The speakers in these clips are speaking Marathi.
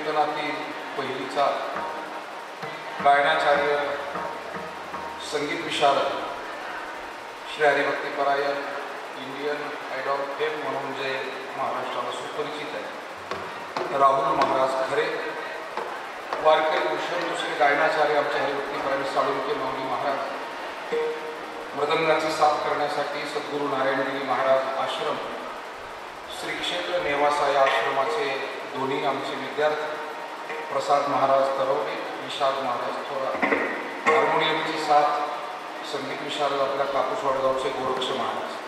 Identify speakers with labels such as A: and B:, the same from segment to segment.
A: कीर्तनातील पहिलीचा गायनाचार्य संगीत विशारद श्री हरिभक्तीपरायण इंडियन आयडॉल फेम म्हणून जे महाराष्ट्राला सुपरिचित आहे राहुल महाराज खरे, वारकरी भूषण दुसरे गायनाचार्य आमच्या हरिभक्तीपरायण साळुंखे माऊली महाराज, मृदंगाची साथ करण्यासाठी सद्गुरू नारायणगिरी महाराज आश्रम, श्री क्षेत्र नेवासा या आश्रमाचे दोन्ही आमचे विद्यार्थी प्रसाद महाराज तरवडे, विशाल महाराज थोरात, हार्मोनियमची साथ संगीत विशारद आपल्या कापूस वडगावचे गोरक्ष महाराज.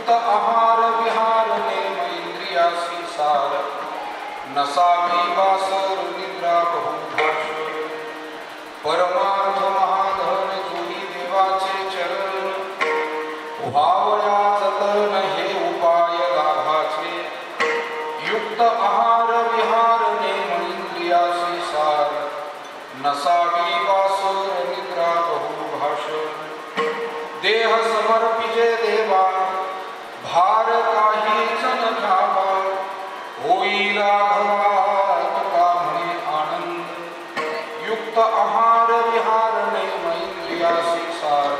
A: युक्त आहार विहार नेम इंद्रियासी सार नसावी वासर निद्रा बहुभाष परमार्थ महाधन जोडी देवाचे चरण व्हावया जतन हे उपाय लाभाचे युक्त आहार विहार नेम इंद्रियासी सार नसावी वासर निद्रा बहुभाष देह समर्पिजे देवा भार काहीच न घ्यावा होईल आघवा तुका म्हणे आनंद युक्त आहार विहार नेम इंद्रियासी सार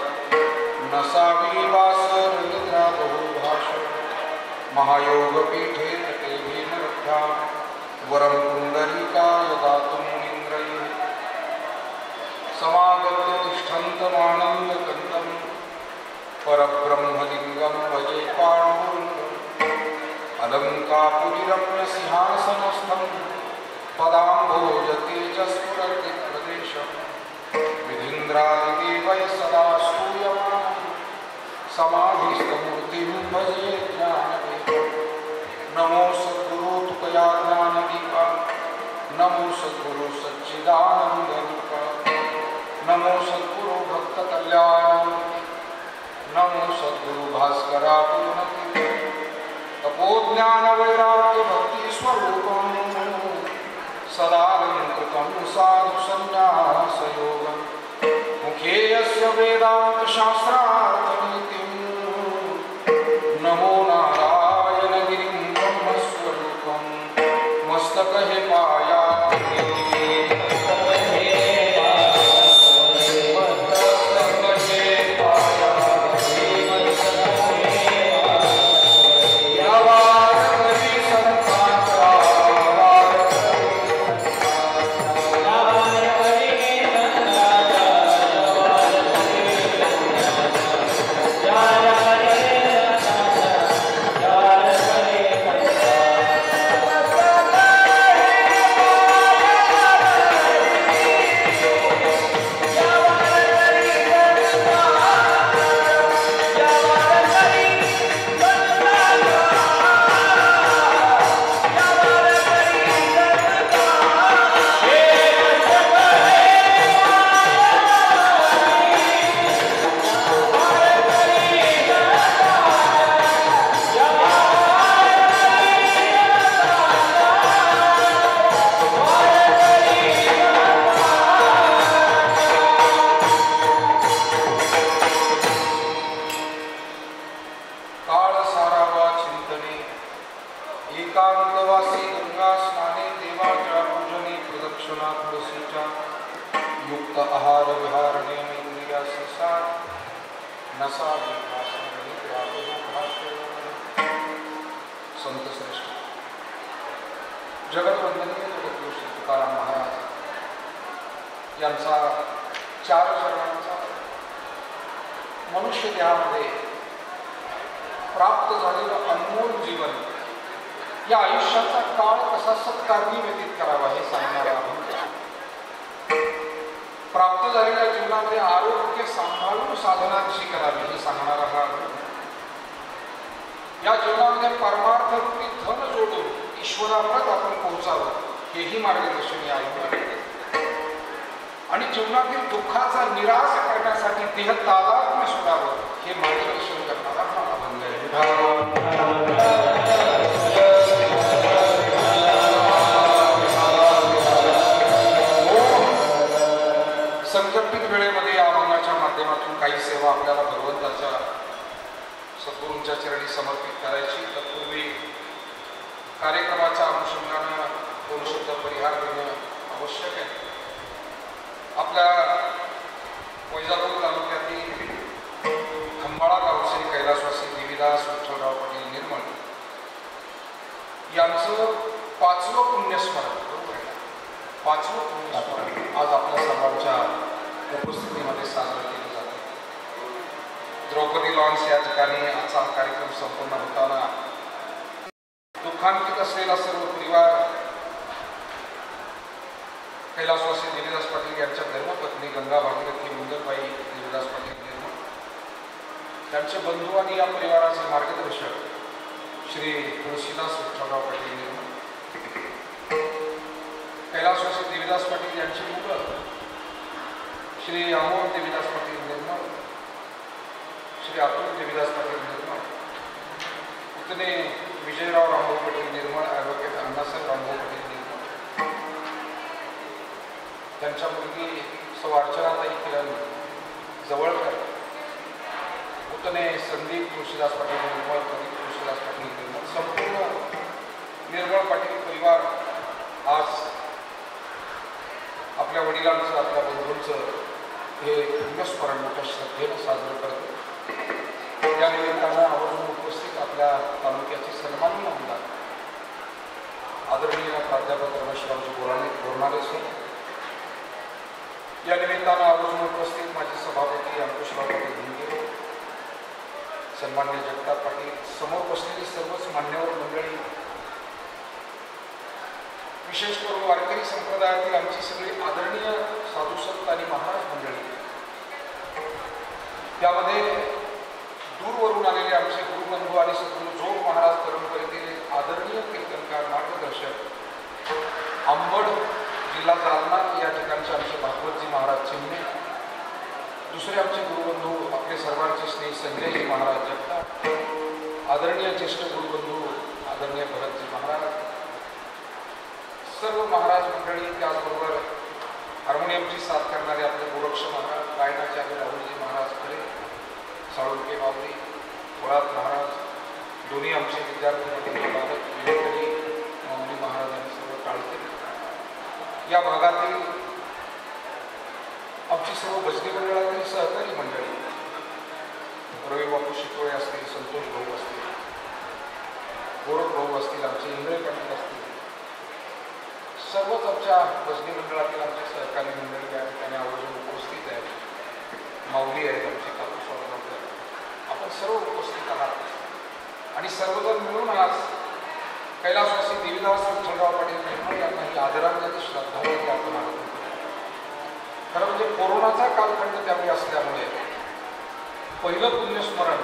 A: नसावी वासर निद्रा बहुभाष महायोग पीठे तटे भीम रक्षा वरम पुंडरीकाय दातुं मुनीन्द्रैः समागत्य तिष्ठन्तमानन्द कंदम् परब्रह्मलिंगम भजे पाण्डुरङ्गम् अलङ्कापुरीरम्य सिंहासनस्थं पदाम्भोज तेजस्फुरति प्रदेशम् विधीन्द्रादिदेवैः सदा स्तूयमानं समाधिस्थमूर्तिं भजे ज्ञानदेवम् नमो सद्गुरु तुकया ज्ञानदीपा नमो सद्गुरु सच्चिदानन्दरूपा नमो सद्गुरु भक्त कल्याण नमो सद्गुरु भास्करा पूर्णति तपोज्ञान वैराग्य भक्ति स्वरूपं सदालंकृतं साधु संन्यास योगं मुखे यस्य वेदांत शास्त्रार्थनीतिं नमो नारायण गिरिं ब्रह्मस्वरूपं मस्तक हे पाया मनुष्य देहामध्ये प्राप्त झालेलं अनमोल जीवन या आयुष्याचा काळ कसा सत्कारणी व्यतीत करावा हे सांगणारा अभंग प्राप्त झालेल्या जीवनामध्ये आरोग्य सांभाळून साधना कशी करावी हे सांगणारा हा अभंग या जीवनामध्ये परमार्थ रूपी धन जोडून ईश्वरापर्यंत आपण पोहोचावं हेही मार्गदर्शन या अभंगात आणि जीवनातील दुःखाचा निराश करण्यासाठी देह तादात्म्य सोडावं हे मार्गदर्शन करणारा हा अभंग आहे. संकल्पित वेळेमध्ये या अभंगाच्या माध्यमातून काही सेवा आपल्याला भगवंताच्या सद्गुरूंच्या चरणी समर्पित करायची. तत्पूर्वी कार्यक्रमाच्या अनुषंगानं दोन शब्द परिहार देणं आवश्यक आहे. आपल्या वैजापूर तालुक्यातील खंबाळा गावचे कैलासवासी देवीदास विठ्ठलराव पाटील निर्मळ यांचं 5वं पुण्यस्मरण बरोबर आहे. 5वं पुण्यस्मरण आज आपल्या सर्वांच्या उपस्थितीमध्ये साजरं केलं जातं. द्रौपदी लॉन्स या ठिकाणी आजचा कार्यक्रम संपन्न होताना दुःखांकित असलेला सर्व परिवार कैलासवासी देवीदास पाटील यांच्या धर्मपत्नी गंगा भागीरथी मंगलबाई देवीदास पाटील निर्मळ त्यांचे बंधू आणि या परिवाराचे मार्गदर्शक श्री तुळशीदास विठ्ठलराव पाटील निर्मळ, कैलासवासी देवीदास पाटील यांची मुलं श्री अमोल देवीदास पाटील निर्मळ, श्री अतुल देवीदास पाटील निर्मळ, पुतणे विजयराव रामभाऊ पाटील निर्मळ, ॲडव्होकेट अण्णासाहेब रामभाऊ पाटील निर्मळ, त्यांच्या मुलगी सौ अर्चनाताई किरण जवळकर, पुतणे संदीप तुळशीदास पाटील निर्मळ, प्रदीप तुळशीदास पाटील निर्मळ, संपूर्ण निर्मळ पाटील परिवार आज आपल्या वडिलांचं, आपल्या बंधूंचं हे पुण्यस्मरण मोठ्या श्रद्धेनं साजरं करतो. या निमित्तानं आवर्जून उपस्थित आपल्या तालुक्याचे सन्माननीय आमदार आदरणीय प्राध्यापक रमेशरावजी बोरणारे सर, या निमित्तानं आवर्जून उपस्थित माजी सभापती अंकुशराव पाटील भिंगे, सन्माननीय जगताप पाटील, समोर बसलेली सर्वच मान्यवर मंडळी, विशेष करून वारकरी संप्रदायातील आमची सगळी आदरणीय साधुसंत आणि महाराज मंडळी, त्यामध्ये दूरवरून आलेले आमचे गुरुबंधू आणि सद्गुरू जोग महाराज परंपरेतील आदरणीय कीर्तनकार मार्गदर्शक अंबड जिल्हा जालना या ठिकाणचे आमचे भागवतजी महाराज चिमणे, दुसरे आमचे गुरुबंधू आपले सर्वांचे स्नेही संजयजी महाराज जगताप, आदरणीय ज्येष्ठ गुरुबंधू आदरणीय भरतजी महाराज, सर्व महाराज मंडळी, त्याचबरोबर हार्मोनियमची साथ करणारे आपले गोरक्ष महाराज, गायनाचार्य राहुलजी महाराज खरे, साळुंके बावरी, मुळात महाराज, दोन्ही आमचे विद्यार्थी मंडळी, बालक विवेकरी माऊली महाराज आणि सर्व टाळते, या भागातील आमची सर्व भजनी मंडळातील सहकारी मंडळी, रवी बापू शितोळे असतील, संतोष भाऊ असतील, गोरख भाऊ असतील, आमचे इंद्रे पाटील असतील, सर्वच आमच्या भजनी मंडळातील आमचे सहकारी मंडळी या ठिकाणी आवर्जून उपस्थित आहेत. माऊली आहेत आमचे कापूसवार, आपण सर्व उपस्थित आहात आणि सर्वजण मिळून आज कैलासवासी देवीदास विठ्ठलराव पाटील निर्मळ यांना ही आदरांजली श्रद्धांजली आपण अर्पण करतो. खरं म्हणजे कोरोनाचा कालखंड त्यावेळी असल्यामुळे पहिलं पुण्यस्मरण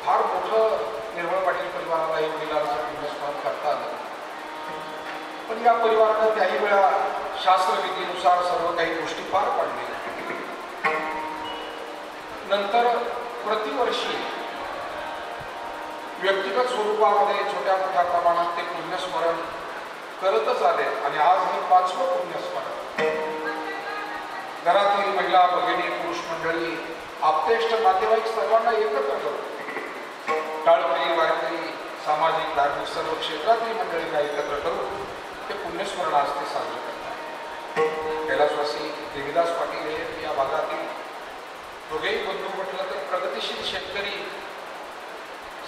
A: फार मोठं निर्मळ पाटील परिवाराला हे वडिलांचं पुण्यस्मरण करता आलं, पण या परिवारानं त्याही वेळा शास्त्रविधीनुसार सर्व काही गोष्टी पार पाडल्या. नंतर प्रतिवर्षी व्यक्तिगत स्वरूपामध्ये छोट्या मोठ्या प्रमाणात ते पुण्यस्मरण करतच आले आणि आज हे 5वं पुण्यस्मरण. घरातील महिला भगिनी, पुरुष मंडळी, आप्तेष्ट नातेवाईक सर्वांना एकत्र करून, टाळकरी वारकरी, सामाजिक धार्मिक सर्व क्षेत्रातील मंडळींना एकत्र करून ते पुण्यस्मरण आज ते साजरे करतात. कैलासवासी देवीदास पाटील हे या भागातील दोघेही बंधू म्हटलं तर प्रगतिशील शेतकरी,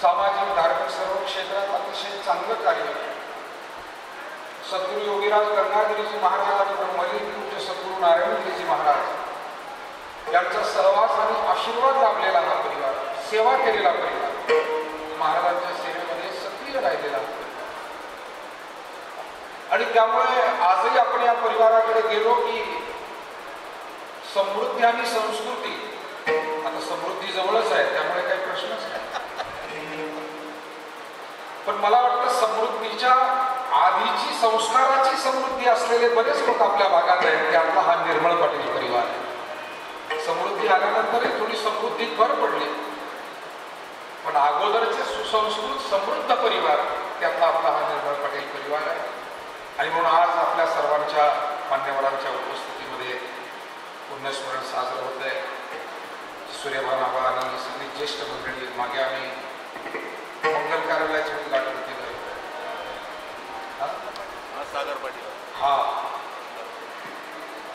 A: सामाजिक धार्मिक सर्व क्षेत्रात अतिशय चांगलं कार्य, सद्गुरू योगीराज गंगाधरजी महाराज आणि ब्रह्मलीन पूज्य सद्गुरू नारायणगिरीजी महाराज यांचा सहवास आणि आशीर्वाद लाभलेला हा परिवार, सेवा केलेला परिवार, महाराजांच्या सेवेमध्ये सक्रिय राहिलेला आणि त्यामुळे आजही आपण या परिवाराकडे गेलो की समृद्धी आणि संस्कृती, आता समृद्धी जवळच आहे त्यामुळे काही प्रश्नच नाही, पण मला वाटतं समृद्धीच्या आधीची संस्काराची समृद्धी असलेले बरेच लोक आपल्या भागात आहेत, त्यातला हा निर्मळ पाटील परिवार आहे. समृद्धी आल्यानंतरही थोडी समृद्धीत भर पडली, पण अगोदरचे सुसंस्कृत समृद्ध परिवार त्यातला आपला हा निर्मळ पाटील परिवार आहे. आणि म्हणून आज आपल्या सर्वांच्या मान्यवरांच्या उपस्थितीमध्ये पुण्यस्मरण साजरं होत आहे. सूर्यभान आबा आणि सगळी ज्येष्ठ मंडळी, मागे आम्ही मंगल कार्यालयाचे उद्घाटन केलं,
B: सागर पाटील,
A: हा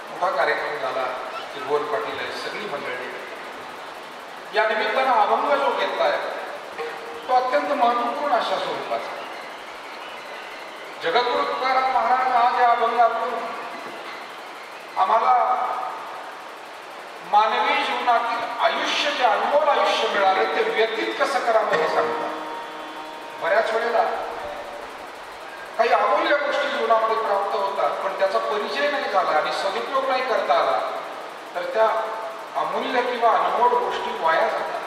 A: मोठा कार्यक्रम झाला, त्रिभुवन पाटील आहे, सगळी मंडळी. या निमित्तानं अभंग जो घेतला आहे तो अत्यंत महत्वपूर्ण अशा स्वरूपाचा. जगद्गुरु तुकाराम महाराज हा जे अभंग आपण आम्हाला मानवी जीवनातील आयुष्य, जे अनमोल आयुष्य मिळाले ते व्यतीत कसं करावं हे सांगतात. बऱ्याच वेळेला काही अमूल्य गोष्टी जीवनामध्ये प्राप्त होतात, पण त्याचा परिचय नाही झाला आणि सदुपयोग नाही करता आला तर त्या अमूल्य किंवा अनमोल गोष्टी वाया जातात.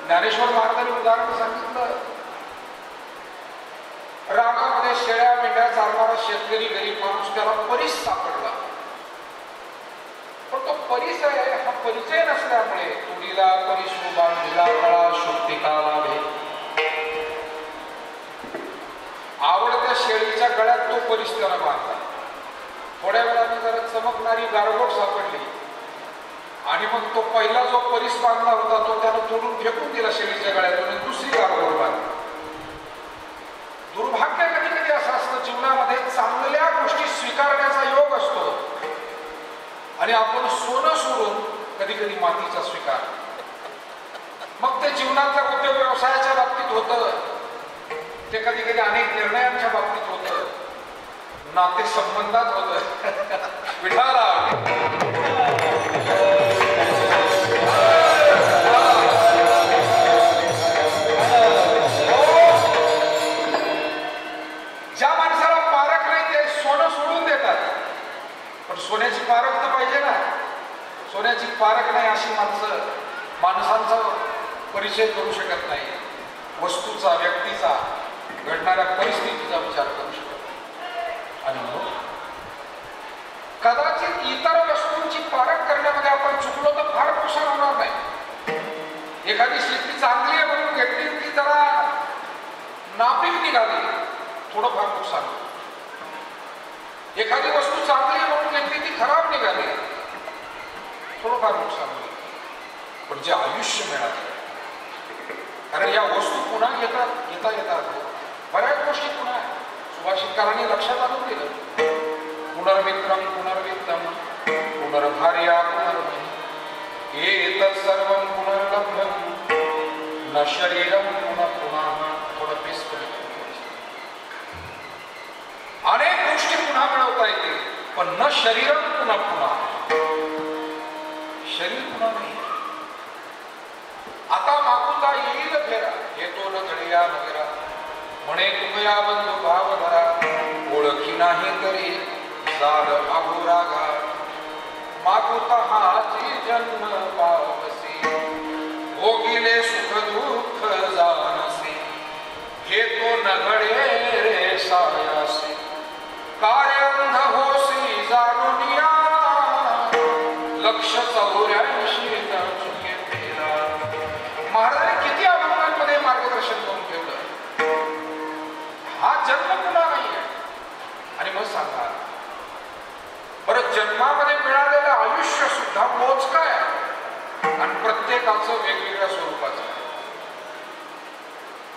A: ज्ञानेश्वर महाराजांनी उदाहरण सांगितलं, रानामध्ये शेळ्या मेंढ्या चालणारा शेतकरी गरीब माणूस, त्याला परीस सापडला. पण तो परीस आहे हा परिचय नसल्यामुळे तुडीला परीस उभा दिला कळा शुद्धिका लाभे. आवडत्या शेळीच्या गळ्यात तो परीस त्याला बांधला. थोड्या वेळाने जरा चमकणारी गारबोट सापडली आणि मग तो पहिला जो परीस बांधला होता तो त्याला तोडून फेकून दिला शेळीच्या गळ्यातून आणि दुसरी गारबोट बांधली. दुर्भाग्य कधी कधी असं असतं जीवनामध्ये, चांगल्या गोष्टी स्वीकारण्याचा योग असतो आणि आपण सोनं सोडून कधी कधी मातीचा स्वीकार. मग ते जीवनातल्या उद्योग व्यवसायाच्या बाबतीत होतं, ते कधी कधी अनेक निर्णयांच्या बाबतीत होतं, नाते संबंधात होतं. विठाला ज्या माणसाला पारख नाही ते सोनं सोडून देतात, पण सोन्याची पारख तर पाहिजे ना. सोन्याची पारख नाही अशी माणसांचा परिचय करू शकत नाही. वस्तूचा, व्यक्तीचा, घडणाऱ्या परिस्थितीचा विचार करू शकत नाही. आणि म्हणून कदाचित इतर वस्तूंची पारख करण्यामध्ये आपण चुकलो तर फार नुकसान होणार नाही. एखादी शेती चांगली आहे म्हणून घेतली, ती जरा नापीक निघाली, थोडंफार नुकसान होतं. एखादी वस्तू चांगली म्हणून घेतली, ती खराब निघाली, थोडंफार नुकसान होईल. पण जे आयुष्य मिळालं, कारण या वस्तू पुन्हा घेता येतात. बऱ्याच गोष्टी पुन्हा सुभाषितकारांनी लक्षात आणून दिलं. पुनर्मित्रम पुनर्वित्तम पुनर्भार्या पुनर्मही एतत् सर्वं पुनर्लभ्यं न शरीरं पुनः पुनः. थोडं पेस करून अनेक गोष्टी पुन्हा मिळवता येते, पण न शरीरं पुन्हा पुन्हा. शरीर पुन्हा नाही. आता मागुता येईल फेरा, येतो न घडया नगरा, म्हणे तुमया बंधू भाव धरा, ओळखी नाही तरी सार अघोरागा. मागुता हाची जन्म पावसी, भोगिले सुख दुःख जाणसी, घेतो न घडे रे सायासी, कार्यांध होसी जाणून या, लक्ष 84 न चुके फेरा. महाराजांनी किती अभंगांमध्ये मार्गदर्शन करून ठेवलं. हा जन्म पुन्हा नाही आहे. आणि मग सांगा बरं, जन्मामध्ये मिळालेलं आयुष्य सुद्धा मोजकं आहे आणि प्रत्येकाचं वेगवेगळ्या स्वरूपाचं आहे.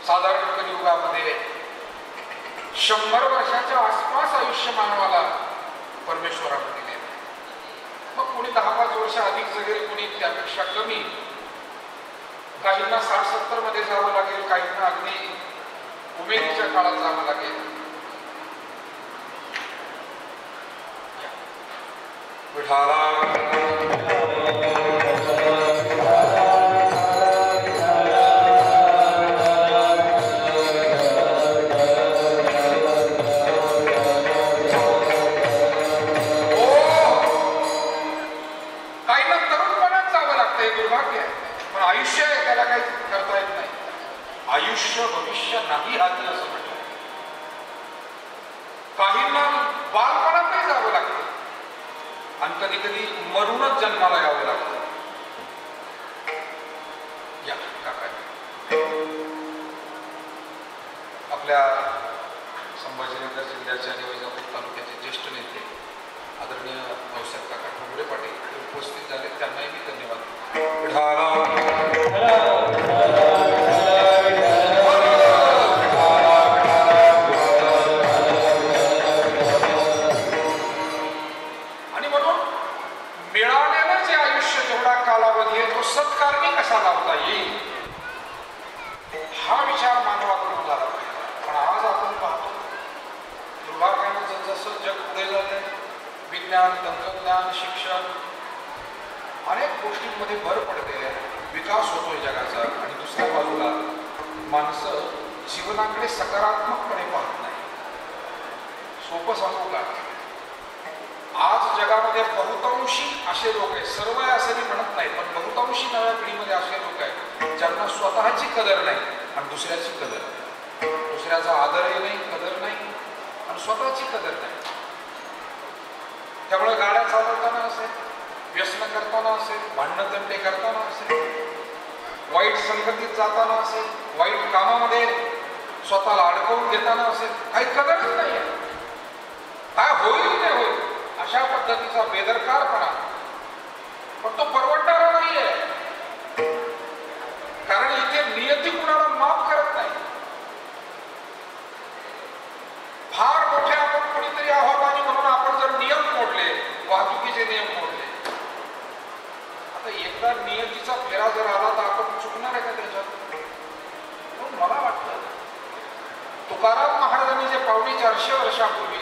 A: साधारण कलियुगामध्ये 100 वर्षाच्या आसपास आयुष्य मानवाला परमेश्वराने दिले. मग कोणी 10-5 वर्ष अधिक जगेल, कोणी त्यापेक्षा कमी. काहींना 60-70 मध्ये जावं लागेल, काहींना अगदी उमेदीच्या काळात जावं लागेल. विठाला आयुष्य आहे, त्याला काही करता येत नाही. आयुष्य भविष्य नाही हाती असं म्हटलं. काहींना बालपणातही जावं लागतं आणि कधी कधी मरूनच जन्माला यावं लागतं. या काका आपल्या संभाजीनगर जिल्ह्याच्या आणि वैजापूर तालुक्याचे ज्येष्ठ नेते आदरणीय भाऊसाहेब काका ठोंबरे पाटील उपस्थित झाले, त्यांनाही मी धन्यवाद. आणि म्हणून मिळालेलं जे आयुष्य, जेवढा कालावधी आहे तो सत्कारणी कसा लावता येईल हा विचार मानवाकडून झाला पाहिजे. पण आज आपण पाहतो दुर्भाग्यानं जसं जग पुढे जाते, विज्ञान, तंत्रज्ञान, शिक्षण अनेक गोष्टींमध्ये भर पडते, विकास होतोय जगाचा, आणि दुसऱ्या बाजूला माणसं जीवनाकडे सकारात्मकपणे पाहत नाही. सोपं सांगू का, आज जगामध्ये बहुतांशी असे लोक आहेत, सर्व आहे असं मी म्हणत नाही, पण बहुतांशी नव्या पिढीमध्ये असे लोक आहेत ज्यांना स्वतःची कदर नाही आणि दुसऱ्याची कदर नाही, दुसऱ्याचा आदरही नाही, कदर नाही आणि स्वतःची कदर नाही. त्यामुळे गाड्या चालवताना असेल, व्यसन करताना असेल, भांडणतंडे करताना असेल, वाईट संगतीत जाताना असेल, वाईट कामामध्ये स्वतःला अडकवून घेताना असेल, काही कदरच नाही. काय होईल ते होईल अशा पद्धतीचा बेदरकारपणा, पण तो परवडणारा नाहीये. कारण इथे नियती कुणाला माफ करत नाही. फार मोठे आपण कोणीतरी आहोत आणि म्हणून आपण जर नियम मोडले, वाहतुकीचे नियम मोडले, आता एकदा नियतीचा फेरा जर आला तर आपण चुकणार आहे का त्याच्यात? म्हणून मला वाटतं तुकाराम महाराजांनी जे 450 वर्षापूर्वी,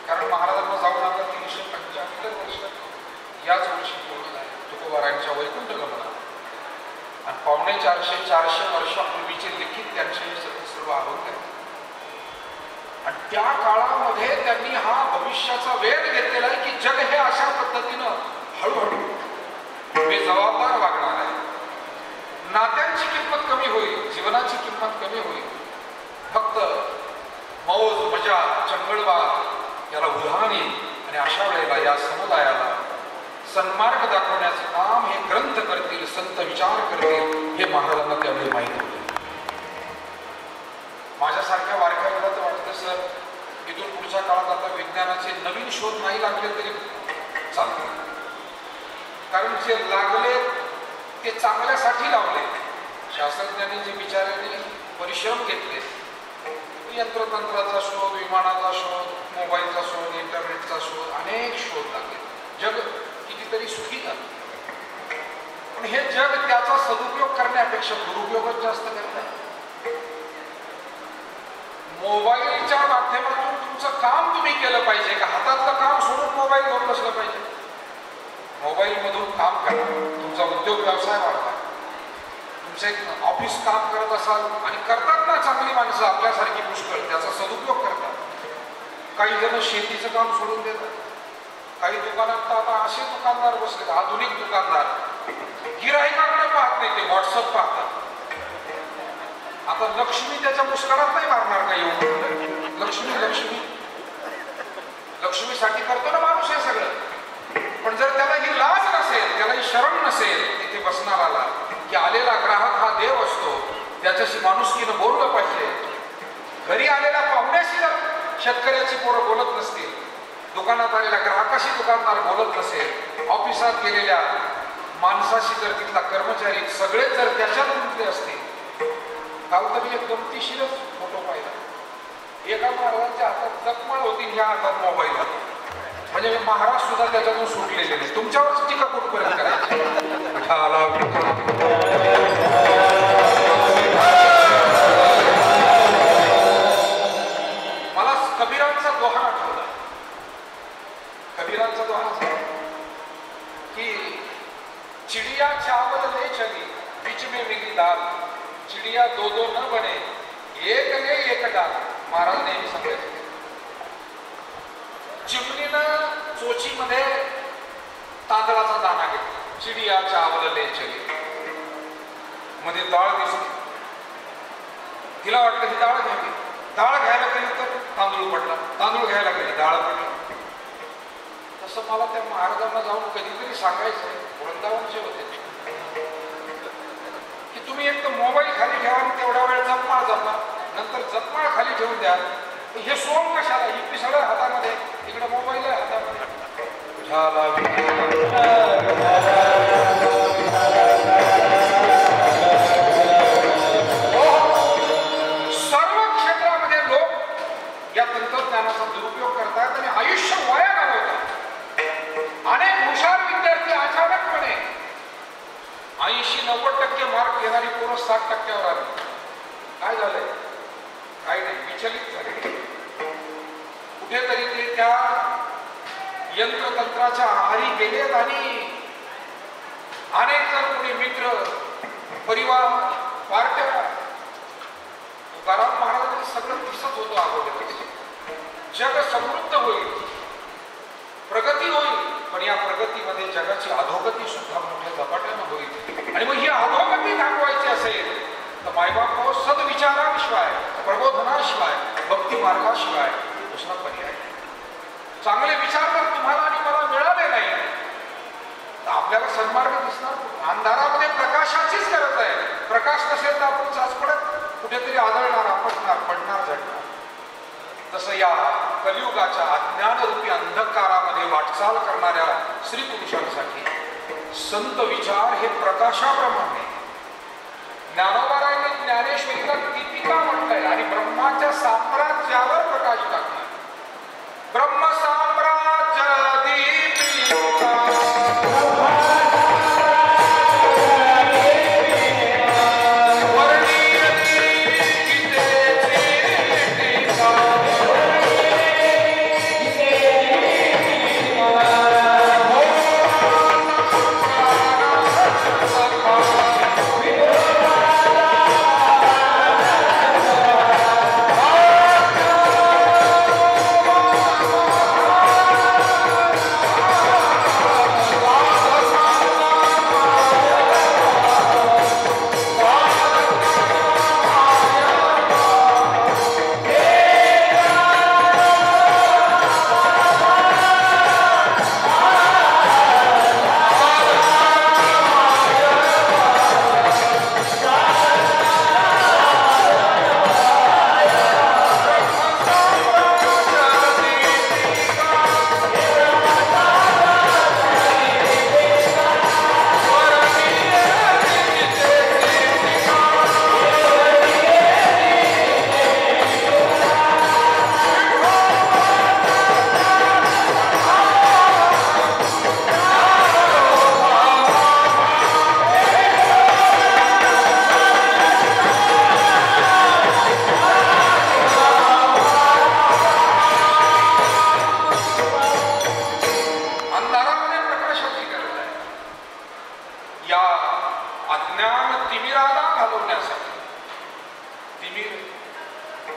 A: कारण महाराजांना जाऊन आता 375 वर्ष याच वर्षी पूर्ण झाले तुकोबारायांच्या वैकुंठ गमनाला, आणि 450 वर्षापूर्वीचे लिखित त्यांचे सर्व अभंग आहेत. आणि त्या काळामध्ये त्यांनी हा भविष्याचा वेध घेतलेला आहे की जग हे अशा पद्धतीनं हळूहळू बेजबाबदार वागणार आहे. नात्यांची किंमत कमी होईल, जीवनाची किंमत कमी होईल. फक्त मौज मजा चंगळवाद याला उधाण येईल. आणि अशा वेळेला या समुदायाला सन्मार्ग दाखवण्याचं काम हे ग्रंथ करतील, संत विचार करतील, हे महाराजांना त्यावेळी माहिती होते. माझ्यासारख्या वारकऱ्याला तर वाटतं सर इथून पुढच्या काळात आता विज्ञानाचे नवीन शोध नाही लागले तरी चालते, कारण जे लागले ते चांगल्यासाठी लावले. शास्त्रज्ञांनी जे बिचाऱ्यांनी परिश्रम घेतले, यंत्रतंत्राचा शोध, विमानाचा शोध, मोबाईलचा शोध, इंटरनेटचा शोध, अनेक शोध लागले. जग कितीतरी सुखी झालं, पण हे जग त्याचा सदुपयोग करण्यापेक्षा दुरुपयोगच जास्त करत आहे. मोबाईलच्या माध्यमातून तुमचं काम तुम्ही केलं पाहिजे का हातातलं काम सोडून मोबाईल घेऊन बसलं पाहिजे? मोबाईल मधून काम करा, तुमचा उद्योग व्यवसाय वाढवा. तुमचे ऑफिस काम करत असाल आणि करतात ना चांगली माणसं आपल्यासारखी पुष्कळ, त्याचा सदुपयोग करतात. काही जण शेतीचं काम सोडून देतात. काही दुकानात आता असे दुकानदार बसले, आधुनिक दुकानदार, गिराहिकाकडे पाहत नाही, ते व्हॉट्सअप पाहतात. आता लक्ष्मी त्याच्या मुस्कळात नाही मारणार का येऊन? लक्ष्मी लक्ष्मी लक्ष्मीसाठी करतो ना माणूस हे सगळं. पण जर त्याला ही लाज नसेल, त्याला ही शरम नसेल तिथे बसणाराला की आलेला ग्राहक हा देव असतो, त्याच्याशी माणुसकीनं बोललं पाहिजे. घरी आलेल्या पाहुण्याशी जर शेतकऱ्याची पोरं बोलत नसतील, दुकानात आलेल्या ग्राहकाशी दुकानदार बोलत नसेल, ऑफिसात गेलेल्या माणसाशी जर तिथला कर्मचारी सगळेच जर त्याच्यात गुंतले असतील. काल तरी एक गमतीशीरच फोटो पाहिला. एका महाराजांच्या हातात जखमाळ होती, ह्या हातात मोबाईल होता. म्हणजे महाराज सुद्धा त्याच्यातून सुटलेले नाही. तुमच्यावरच टीका कुठपर्यंत करायची? मला कबीरांचा दोहा आठवला. कबीरांचा दोहा असा की चिडिया चावल ले चली बीच में मिली दाल, चिडिया दो दो न बने एक ले एक डाल. महाराज नेहमी सांगायचे. चिमणीनं चोचीमध्ये तांदळाचा दाणा घेतला, चिडिया चावल ले चली, मध्ये डाळ दिसली. तिला वाटलं ही डाळ घ्यावी. डाळ घ्यायला गेली तर तांदूळ पडला, तांदूळ घ्यायला गेली डाळ पडली. तसं मला त्या महाराजांना जाऊन कधीतरी सांगायचं, वृंदावनचे होते, की तुम्ही एक तर मोबाईल खाली ठेवा आणि तेवढा वेळ जपमाळ जपा, नंतर जपमाळ खाली ठेवून द्या. हे सोम कशाला? ही पिसळ हातामध्ये, इकडे मोबाईल आहे हातामध्ये. सर्व क्षेत्रामध्ये लोक या तंत्रज्ञानाचा दुरुपयोग करतात आणि आयुष्य वाया घालवतात. अनेक हुशार विद्यार्थी अचानकपणे 80-90% मार्क घेणारी पोरं 60% आली. काय झालंय? काही नाही, विचलित झाले. कुठेतरी ते त्या यंत्रतंत्राच्या आहारी गेलेत आणि अनेक जण कोणी मित्र परिवार पार्ट्या. तुकाराम महाराजांनी सगळं दिसत होतं अगोदर. जग समृद्ध होईल, प्रगती होईल, पण या प्रगतीमध्ये जगाची अधोगती सुद्धा मोठ्या झपाट्यानं होईल. आणि मग ही अधोगती थांबवायची मायबाप हो, सद्विचाराशिवाय, प्रबोधनाशिवाय, भक्ती मार्गाशिवाय दुसरा पर्याय. चांगले विचार जर तुम्हाला आणि मला मिळाले नाही तर आपल्याला सन्मार्ग दिसणार. अंधारामध्ये प्रकाशाचीच गरज आहे. प्रकाश नसेल तर आपण चाचपडत कुठेतरी आदळणार, आपटणार, पडणार, झडणार. तसं या कलियुगाच्या अज्ञानरूपी अंधकारामध्ये वाटचाल करणाऱ्या स्त्री पुरुषांसाठी संत विचार हे प्रकाशाप्रमाणे. ज्ञानोबारायांनी ज्ञानेश्वरीला दीपिका म्हटलंय आणि ब्रह्माच्या साम्राज्यावर प्रकाश टाकलाय. ब्रह्म साम्राज्य दीपिका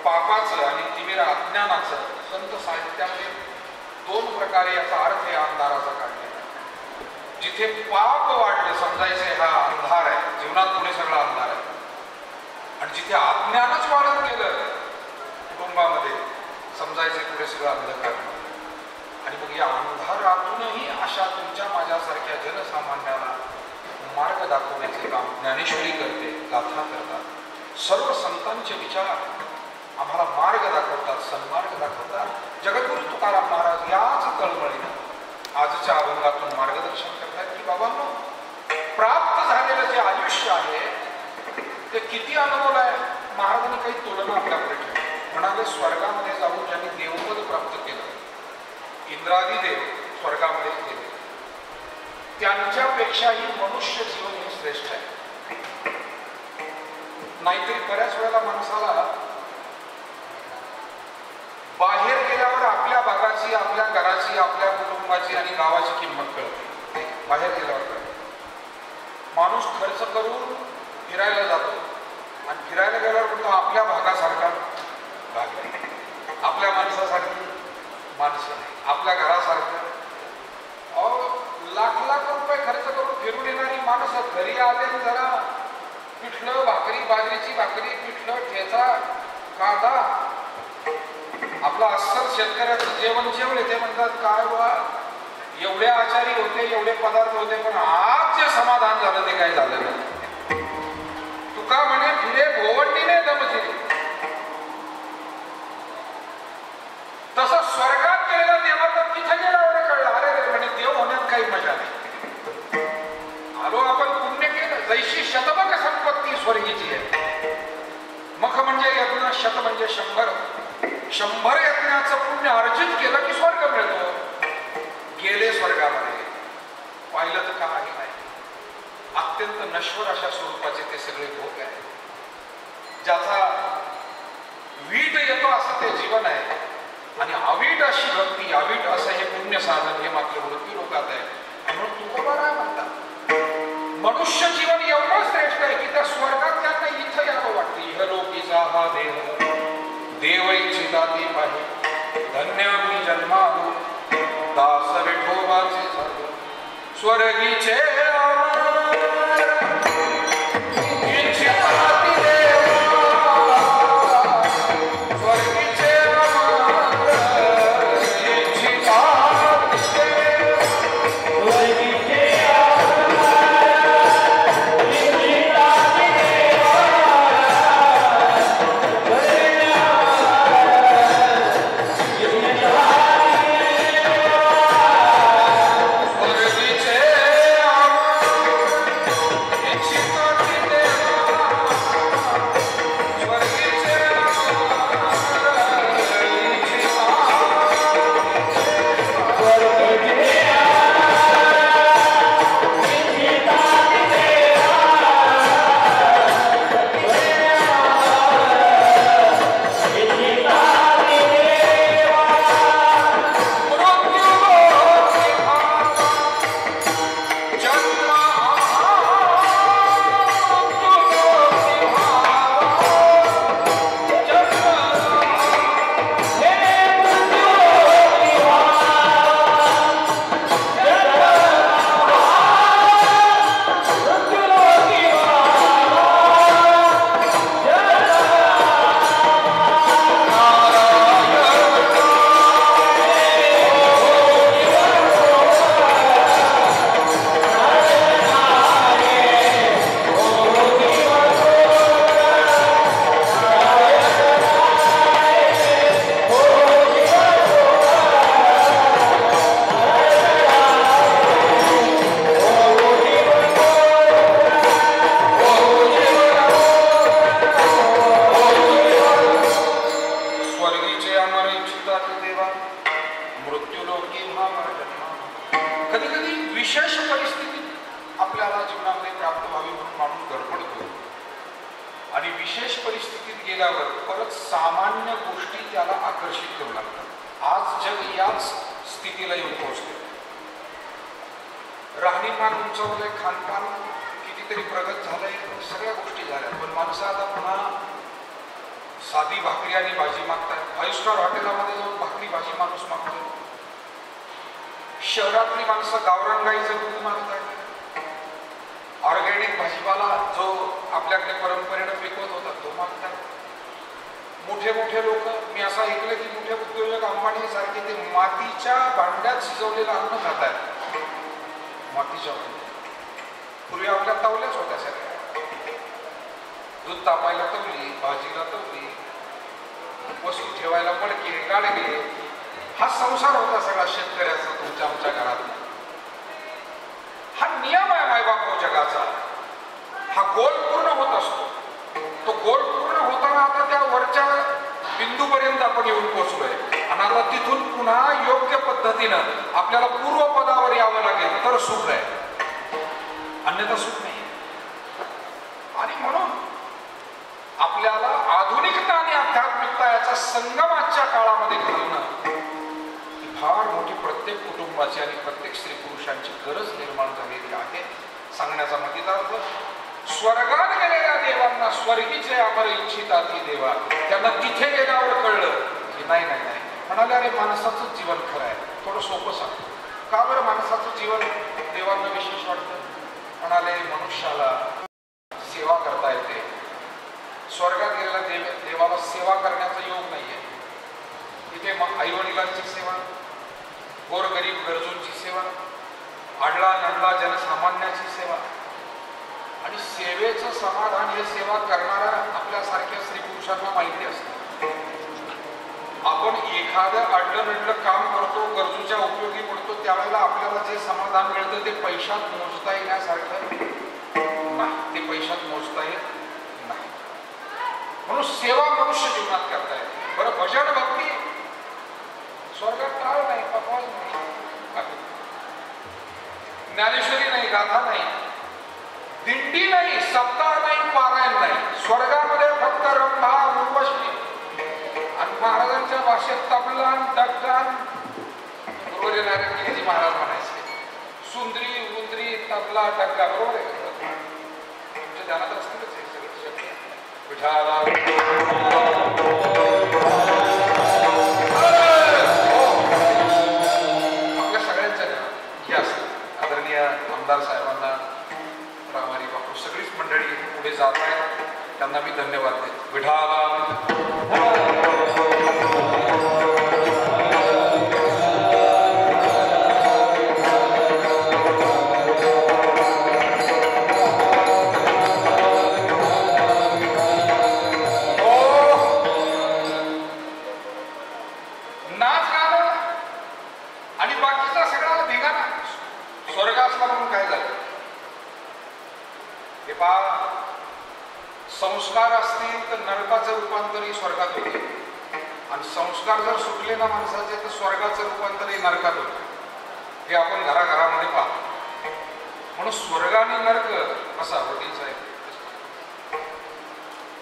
A: पापाचं आणि तिमिर अज्ञानाचं संत साहित्यामध्ये दोन प्रकारे याचा अर्थ या अंधाराचा काढलेला आहे. जिथे पाप वाढले समजायचे हा अंधार आहे, जीवनात पुढे सगळा अंधार आहे. आणि जिथे अज्ञानच वाढत गेलं कुटुंबामध्ये समजायचे पुढे सगळं अंधकार. आणि मग या अंधारातूनही अशा तुमच्या माझ्यासारख्या जनसामान्याला मार्ग दाखवण्याचे काम ज्ञानेश्वरी करते, गाथा करतात. सर्व संतांचे विचार आम्हाला मार्ग दाखवतात, सन्मार्ग दाखवतात. जगद्गुरु तुकाराम महाराज याच तळमळीनं आजच्या अभंगातून मार्गदर्शन करतात की बाबांनो, प्राप्त झालेलं जे आयुष्य आहे ते किती अनमोल आहे. महाराजांनी काही तुलना आपल्याकडे ठेवली. म्हणाले स्वर्गामध्ये जाऊन ज्यांनी देवपद प्राप्त केलं, इंद्रादी देव स्वर्गामध्ये गेले, त्यांच्यापेक्षाही मनुष्य जीवन हे श्रेष्ठ आहे. नाहीतरी बऱ्याच वेळेला माणसाला बाहेर गेल्यावर आपल्या भागाची, आपल्या घराची, आपल्या कुटुंबाची आणि गावाची किंमत कळते. बाहेर गेल्यावर कळते. माणूस खर्च करून फिरायला जातो आणि फिरायला गेल्यावर म्हणतो आपल्या भागासारखा भाग नाही, आपल्या माणसासारखी माणसं नाही, आपल्या घरासारखं. लाख लाख रुपये खर्च करून फिरून येणारी माणसं घरी आले जरा पिठलं भाकरी, बाजरीची भाकरी, पिठलं, ठेचा, कांदा, आपलं अस्सल शेतकऱ्याचं जेवण जेवले ते म्हणतात काय वा एवढे आचारी होते, एवढे पदार्थ होते, पण आज जे समाधान झालं ते काय झालं नाही. तुका म्हणे फिरे भोवंडीने दमचिरे. तसं स्वर्गात गेलेला देवाला तिथे गेला एवढं कळलं. अरे रे म्हणे देव होण्यात काही मजा नाही. आलो आपण पुण्य केलं. जैशी शतमक संपत्ती स्वर्गीची आहे. मख म्हणजे यज्ञ, शत म्हणजे 100. 100 यज्ञाचं पुण्य अर्जित केलं की स्वर्ग मिळतो. गेले स्वर्गामध्ये, पाहिलं तर काही नाही. अत्यंत नश्वर अशा स्वरूपाचे ते सगळे भोग आहे. ज्याचा वीट येतो असं ते जीवन आहे. आणि अवीट अशी भक्ती, अवीट असं हे पुण्य साधन हे मात्र वृत्ती लोकात आहे. म्हणून तुकोबाराय म्हणतात मनुष्य जीवन एवढं श्रेष्ठ आहे की त्या स्वर्गात त्यांना इथं यावं वाटतं. इहलोकीचा हा देह देवैचिता ती पाहि, धन्य मी जन्मालो दास विठोबाचे झालो. स्वर्गीचे अमर इच्छिता ती देव गेल्यावर परत सामान्य गोष्टी त्याला आकर्षित करू लागतात. आज जग याच स्थितीला येऊन पोहोचले. राहणीमान उंचावलंय, खानपान कितीतरी प्रगत झालंय, सगळ्या गोष्टी झाल्या, पण माणसं आता पुन्हा साधी भाकरी आणि भाजी मागतात. 5 स्टार हॉटेलामध्ये जाऊन भाकरी भाजी माणूस मागतो. शहरातली माणसं गावरान गाईचं दूध मागतात. ऑर्गॅनिक भाजीपाला जो आपल्याकडे परंपरेनं पिकवत होता तो मागतात. मोठे मोठे लोक, मी असं ऐकलं की मोठे उद्योजक अंबानी सारखे ते मातीच्या भांड्यात शिजवलेलं अन्न खातात. मातीच्या भांड्यात. पूर्वी आपल्या तवल्याच होत्या सगळ्या. दूध तापायला तवली, भाजीला तवली, वस्तू ठेवायला मडके, गाडगे. हा संसार होता सगळा शेतकऱ्याचा तुमच्या आमच्या घरात. हा नियम आहे मायबाप जगाचा. हा गोल पूर्ण होत असतो. तो गोल पूर्ण होताना आता त्या वरच्या बिंदूपर्यंत आपण येऊन पोहोचलोय आणि आता तिथून पुन्हा योग्य पद्धतीनं आपल्याला पूर्वपदावर यावं लागेल तर सुख आहे, अन्यथा सुख नाही. आणि म्हणून आपल्याला आधुनिकता आणि आध्यात्मिकता याचा संगमाच्या काळामध्ये घालणं फार मोठी प्रत्येक कुटुंबाची आणि प्रत्येक स्त्री पुरुषांची गरज निर्माण झालेली आहे. सांगण्याचा मतितार्थ, स्वर्गात गेलेल्या देवांना स्वर्गीचे अमर इच्छिता ती देवा. त्यांना तिथे गेल्यावर कळलं की नाही नाही नाही, म्हणाले अरे माणसाचं जीवन खरं आहे. थोडं सोपं सांगतो, का बरं माणसाचं जीवन देवांना विशेष वाटतं? म्हणाले मनुष्याला सेवा करता येते. स्वर्गात गेलेल्या देवाला सेवा करण्याचा योग नाहीये. तिथे आई वडिलांची सेवा, गोरगरीब गरजूंची सेवा, आडला नडला जनसामान्याची सेवा आणि सेवेचं समाधान हे सेवा करणाऱ्या आपल्यासारख्या स्त्री पुरुषांना माहिती असतं. आपण एखादं आडलं नडलं काम करतो, गरजूच्या उपयोगी पडतो, त्यावेळेला आपल्याला जे समाधान मिळतं ते पैशात मोजता येण्यासारखं नाही. ते पैशात मोजता येत नाही. म्हणून सेवा मनुष्य जीवनात करता येते. बरं, भजन भक्ती स्वर्गात टाळ नाही, पकवाज नाही, ज्ञानेश्वरी नाही, गाथा नाही, दिंडी नाही, सप्ताह नाही, पारायण नाही. स्वर्गामध्ये फक्त रंभा, उर्वशी आणि महाराजांच्या भाषेत तबला, डगडान, बरोबर आहे नारायण महाराज म्हणायचे, सुंदरी उंदरी तबला डगडा. बरोबर आहे, तुमच्या ध्यानात असतीलच हे सगळे शब्द. विठाला आमदार साहेबांना, रामारी बापू, सगळीच मंडळी पुढे जात आहेत, त्यांना मी धन्यवाद देतो. विठाला नाच गाणं आणि बाकीचा सगळा धिंगाणा स्वर्ग असला म्हणून काय झालं? हे पहा, संस्कार असतील तर नरकाचं रूपांतरही स्वर्गात होते आणि संस्कार जर सुटले ना माणसाचे तर स्वर्गाचं रूपांतरही नरकात होते. हे आपण घराघरामध्ये पाहतो. म्हणून स्वर्ग आणि नरक कसा वकील साहेब,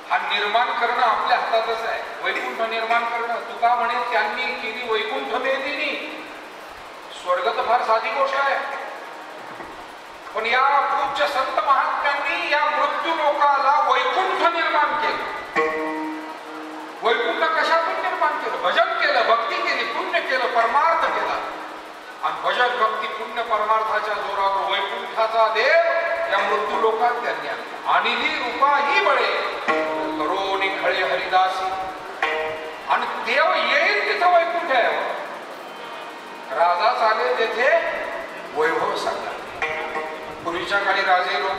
A: हा निर्माण करणं आपल्या हातातच आहे. वैकुंठ निर्माण करणं, तुका म्हणे त्यांनी केली वैकुंठ मेदिनी. स्वर्ग तर फार साधी गोष्ट आहे, पण या पूज्य संत महात्म्यांनी या मृत्यू लोकाला वैकुंठ निर्माण केलं. वैकुंठ कशातून निर्माण केलं? भजन केलं, भक्ती केली, पुण्य केलं, परमार्थ केला. आणि भजन भक्ती पुण्य परमार्थाच्या जोरावर वैकुंठाचा देव या मृत्यू लोकात त्यांनी आणि ही रूपा ही बळे करोनी खळे हरिदासी. आणि देव येईल तिथं वैकुंठ आहे. राजा चाले तेथे वैभव सांगा. पूर्वीच्या काळी राजे लोक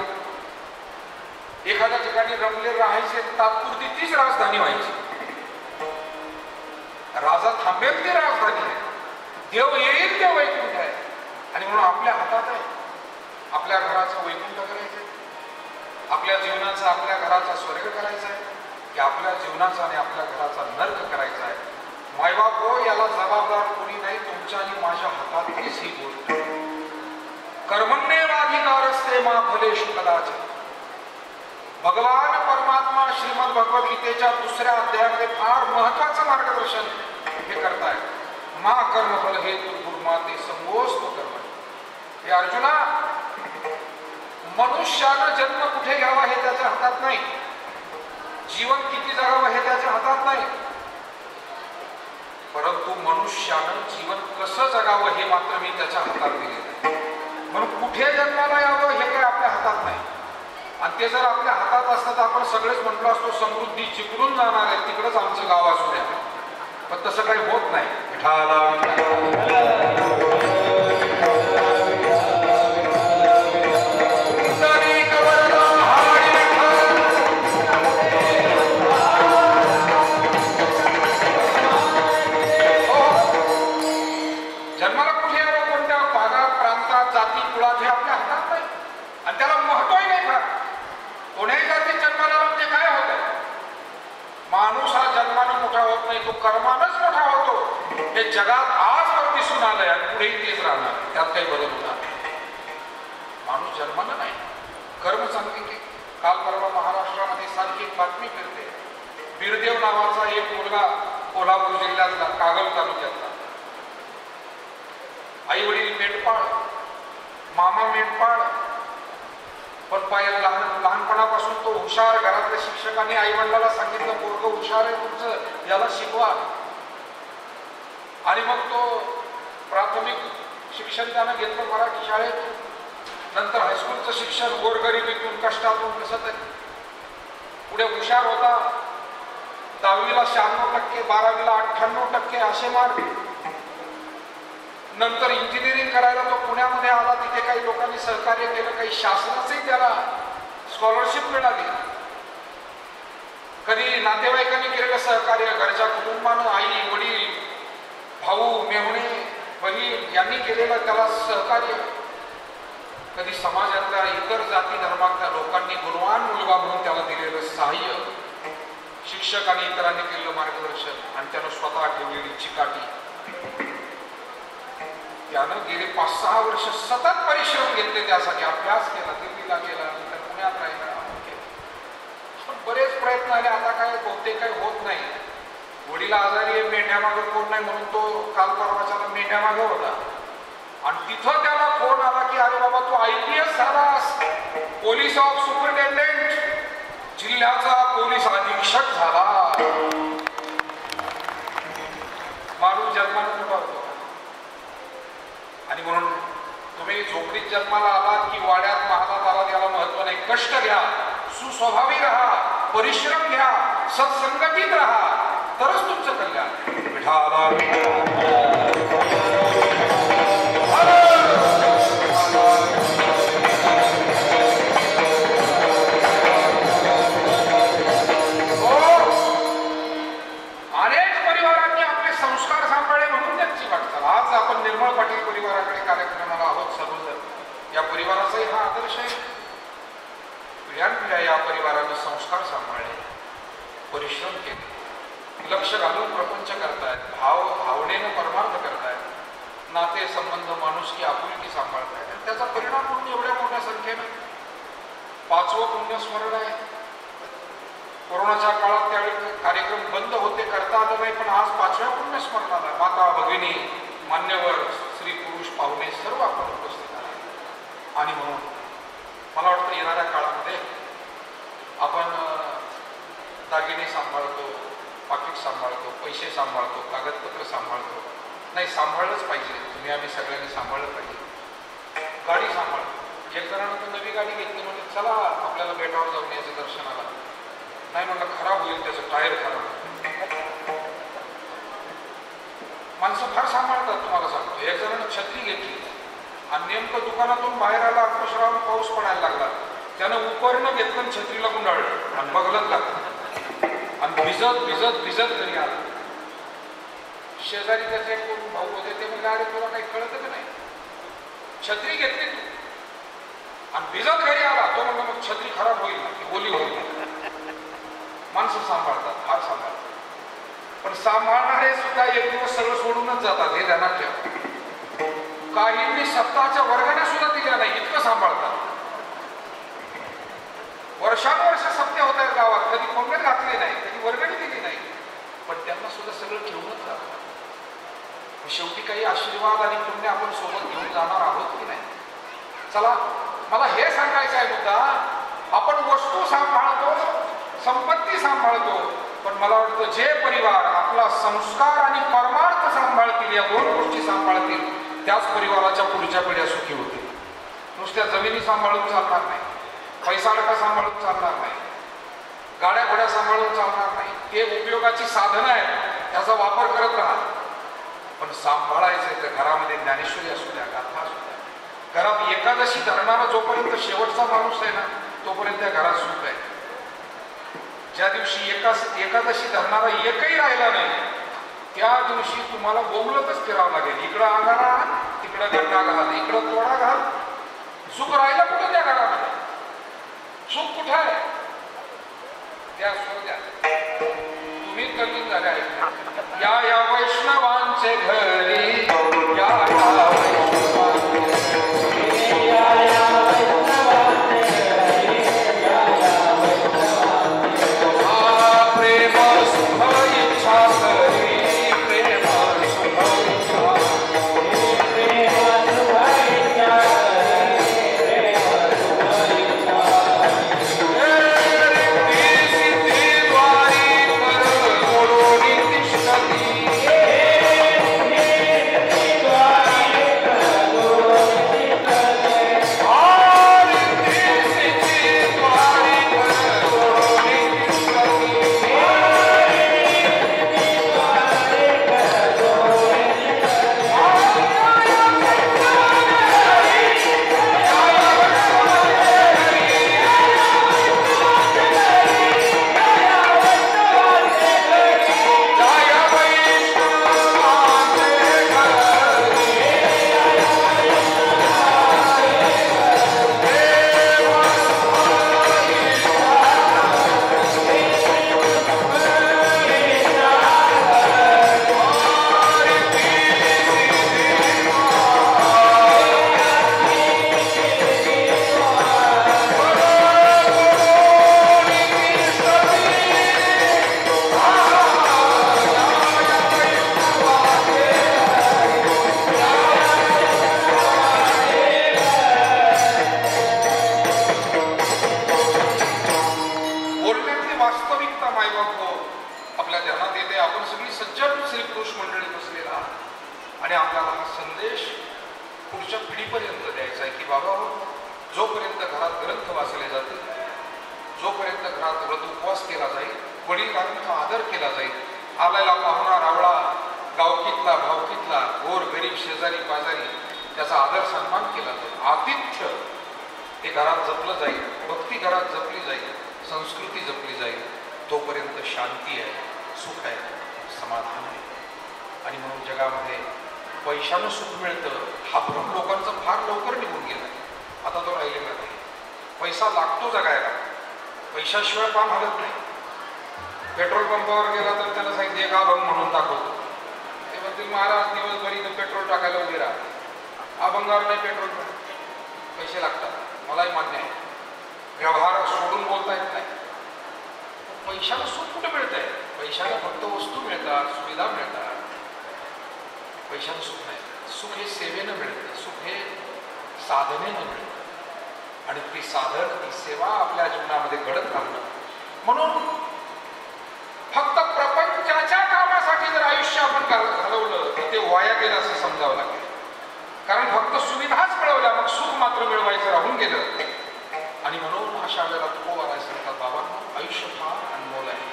A: एखाद्या ठिकाणी रमले राहायचे, तात्पुरती तीच राजधानी व्हायची. राजा थांबेल ती राजधानी आहे, देव येईल ते वैकुंठ आहे. आणि म्हणून आपल्या हातात आहे आपल्या घराचं वैकुंठ करायचंय, आपल्या जीवनाचा आपल्या घराचा स्वर्ग करायचा आहे, की आपल्या जीवनाचा आणि आपल्या घराचा नर्क करायचा आहे. मायबाप हो, याला जबाबदार कोणी नाही, तुमच्या आणि माझ्या हातातलीच ही गोष्ट. कर्मण्येवाधिकारस्ते मा फलेषु कदाचित्. भगवान परमात्मा श्रीमद भगवद्गीतेच्या दुसऱ्या अध्यायामध्ये फार महत्वाचं मार्गदर्शन हे करतायत। मा कर्मफल हेतु गुरुमाते संगोस्त कर्म। हे अर्जुना, मनुष्यानं जन्म कुठे घ्यावा हे त्याच्या हातात नाही, जीवन किती जगावं हे त्याच्या हातात नाही, परंतु मनुष्यानं जीवन कसं जगावं हे मात्र मी त्याच्या हातात दिले। म्हणून कुठे जन्माला यावं हे काही आपल्या हातात नाही, आणि ते जर आपल्या हातात असतं तर आपण सगळेच म्हटलो असतो समृद्धी जिकडून जाणार आहे तिकडच आमचं गाव असू द्या, पण तसं काही होत नाही। जन्माला कुठे यावं, कोणत्या भागात, प्रांतात, जाती कुळात हे आपल्या हातात नाही, आणि त्याला महत्वही नाही फार। कोण्याही जातीत जन्माला म्हणजे काय होतं? माणूस हा जन्मानं मोठा होत नाही, तो कर्मानंच मोठा होतो। हे जगात आजवर दिसून आलंय आणि पुढेही तेच राहणार, त्यात काही बदल होणार। माणूस जन्मानं नाही, कर्म चांगली केली। काल परवा महाराष्ट्रामध्ये सारखी एक बातमी फिरते, बिरदेव नावाचा एक मुलगा कोल्हापूर जिल्ह्यातला कागल तालुक्यातला, आई वडील मेंढपाळ, मामा मेंढपाळ, पण लहानपणापासून तो हुशार। घरातल्या शिक्षकांनी आई वडिलांना सांगितलं पोरगं हुशार आहे तुमचं, याला शिकवा। आणि मग तो प्राथमिक शिक्षण त्यानं घेतलं मराठी शाळेत, नंतर हायस्कूलचं शिक्षण गोरगरिबीतून कष्टातून कसं तरी, पुढे हुशार होता। 10वीला 96%, 12वीला 98% असे मार्क। नंतर इंजिनिअरिंग करायला तो पुण्यामध्ये आला, तिथे काही लोकांनी सहकार्य केलं, काही शासनाचंही त्याला स्कॉलरशिप मिळाली, कधी नातेवाईकांनी केलेलं सहकार्य, घरच्या कुटुंबानं, आई वडील भाऊ मेहुणे बहीण यांनी केलेलं त्याला सहकार्य, कधी समाजातल्या इतर जाती धर्मातल्या लोकांनी गुणवान मुलगा म्हणून त्याला दिलेलं सहाय्य, शिक्षक आणि इतरांनी केलेलं मार्गदर्शन, आणि त्यानं स्वतः ठेवलेली चिकाटी। त्यानं गेले 5-6 वर्ष सतत परिश्रम घेतले, त्यासाठी अभ्यास केला, दिल्लीला गेला, नंतर पुण्यात राहिला, पण बरेच प्रयत्न आले, आता काय बहुतेक काही होत नाही। वडील आजारी आहे, मेंढ्या मागं कोण नाही म्हणून तो काल परवाच्याला मेंढ्या मागं होता, आणि तिथं त्याला फोन आला की अरे बाबा तू IPS झालास, पोलीस ऑफ सुपरिटेंडेंट, जिल्ह्याचा पोलीस अधीक्षक झाला। माणूस जन्माला मोठा होतो, आणि म्हणून तुम्ही झोपडीत जन्माला आलात की वाड्यात महालात आलात याला महत्व नाही। कष्ट घ्या, सुस्वभावी राहा, परिश्रम घ्या, सत्संगतीत राहा, तरच तुमचं कल्याण। अनेक परिवारांनी आपले संस्कार सांभाळले म्हणून त्यांची वाटचाल। आज आपण निर्मळ पाटील परिवाराकडे कार्यक्रमाला आहोत सर्वजण, या परिवाराचाही हा आदर्श आहे। पिढ्यानपिढ्या या परिवाराने संस्कार सांभाळले, परिश्रम केले, लक्ष घालून प्रपंच करतायत, भावनेनं परमार्थ करतायत, नाते संबंध माणुसकी आपुलकी सांभाळतायत, आणि त्याचा परिणाम म्हणून एवढ्या मोठ्या संख्येनं 5वं पुण्यस्मरण आहे। कोरोनाच्या काळात त्यावेळी कार्यक्रम बंद होते, करता आलं नाही, पण आज 5व्या पुण्यस्मरणाला माता भगिनी मान्यवर स्त्री पुरुष पाहुणे सर्व आपण उपस्थित आहात। आणि म्हणून मला वाटतं येणाऱ्या काळामध्ये आपण दागिने सांभाळतो, पाकिट सांभाळतो, पैसे सांभाळतो, कागदपत्र सांभाळतो, नाही सांभाळलंच पाहिजे, तुम्ही आम्ही सगळ्यांनी सांभाळलं पाहिजे। गाडी सांभाळतो, एक जणांना तर नवी गाडी घेतली म्हणजे चला आपल्याला बेटावर जाऊन यायचं दर्शनाला, नाही म्हणलं खराब होईल, त्याचं टायर खराब होईल। माणसं फार सांभाळतात, तुम्हाला सांगतो। एक जणांना छत्री घेतली आणि नेमकं दुकानातून बाहेर आला, अल्पश्रावण पाऊस पडायला लागला, त्यानं उपरणं घेतलं आणि छत्रीला गुंडाळलं आणि बगलत लागलं, आणि भिजत भिजत भिजत घरी आला। शेजारी त्याचे कोण भाऊ होते, ते म्हणजे अरे तुला काही कळत का नाही, छत्री घेतली तू आणि भिजत घरी आला, तो म्हणलं मग छत्री खराब होईल ना, ती ओली होईल। माणसं सांभाळतात, फार सांभाळतात, पण सांभाळणारे सुद्धा एक दिवस सगळं सोडूनच जातात, हे ध्यानात ठेवा। काहींनी स्वतःच्या वर्गाने सुद्धा दिल्या नाही, इतकं सांभाळतात। वर्षानुवर्ष सत्य होत आहेत गावात, कधी कोंबड्यात घातले नाही, कधी वर्गणी दिली नाही, पण त्यांना सुद्धा सगळं ठेवूनच जातं. शेवटी काही आशीर्वाद आणि पुण्य आपण सोबत घेऊन जाणार आहोत की नाही. चला, मला हे सांगायचं आहे मुद्दा, आपण वस्तू सांभाळतो, संपत्ती सांभाळतो, पण मला वाटतं जे परिवार आपला संस्कार आणि परमार्थ सांभाळतील, या दोन गोष्टी सांभाळतील, त्याच परिवाराच्या पुढच्या पिढ्या सुखी होतील. नुसत्या जमिनी सांभाळून चालणार नाही, पैसा टका सांभाळून चालणार नाही, गाड्या घोड्या सांभाळून चालणार नाही. ते उपयोगाची साधनं आहेत, त्याचा वापर करत राहा, पण सांभाळायचं तर घरामध्ये ज्ञानेश्वरी असू द्या, गाथा असू द्या. घरात एकादशी धरणारा जोपर्यंत शेवटचा माणूस आहे ना, तोपर्यंत त्या घरात सुख आहे. ज्या दिवशी एकादशी धरणारा एकही राहिला नाही, त्या दिवशी तुम्हाला बोंबलतच फिरावं लागेल. इकडं अंगारा, तिकडं गड्डा घाल, इकडं तोडा घाल. सुख राहिलं कुठं त्या घरामध्ये? सुख कुठं आहे? त्या शोध्या. तुम्ही कमी झाले आहे. या वैष्णवांचे घरी, या पैशानं सुख मिळतं हा भ्रम लोकांचा फार लवकर निघून गेला. आता तो राहिलेला नाही. पैसा लागतो जगायला, पैशाशिवाय काम हलत नाही. पेट्रोल पंपावर गेला तर त्याला सांगितलं एक अभंग म्हणून दाखवतो. ते म्हणतील महाराज दिवसभर इथं पेट्रोल टाकायला उभे राहा. अभंगावर नाही पेट्रोल, पैसे लागतात. मलाही मान्य आहे, व्यवहार सोडून बोलता येत नाही. पैशाला सुख कुठं मिळत आहे? पैशाला फक्त वस्तू मिळतात, सुविधा मिळतात. पैशानं सुख नाही. सुख हे सेवेनं मिळतं, सुख हे साधनेनं मिळतं, आणि ती साधन, ती सेवा आपल्या जीवनामध्ये घडत राहणं. म्हणून फक्त प्रपंचाच्या कामासाठी जर आयुष्य आपण घालवलं तर ते वाया गेलं असं समजावं लागेल. कारण फक्त सुविधाच मिळवल्या, मग सुख मात्र मिळवायचं राहून गेलं. आणि म्हणून अशा वेळेला तुकोबाराय सांगतात, बाबांनो आयुष्य फार अनमोल आहे.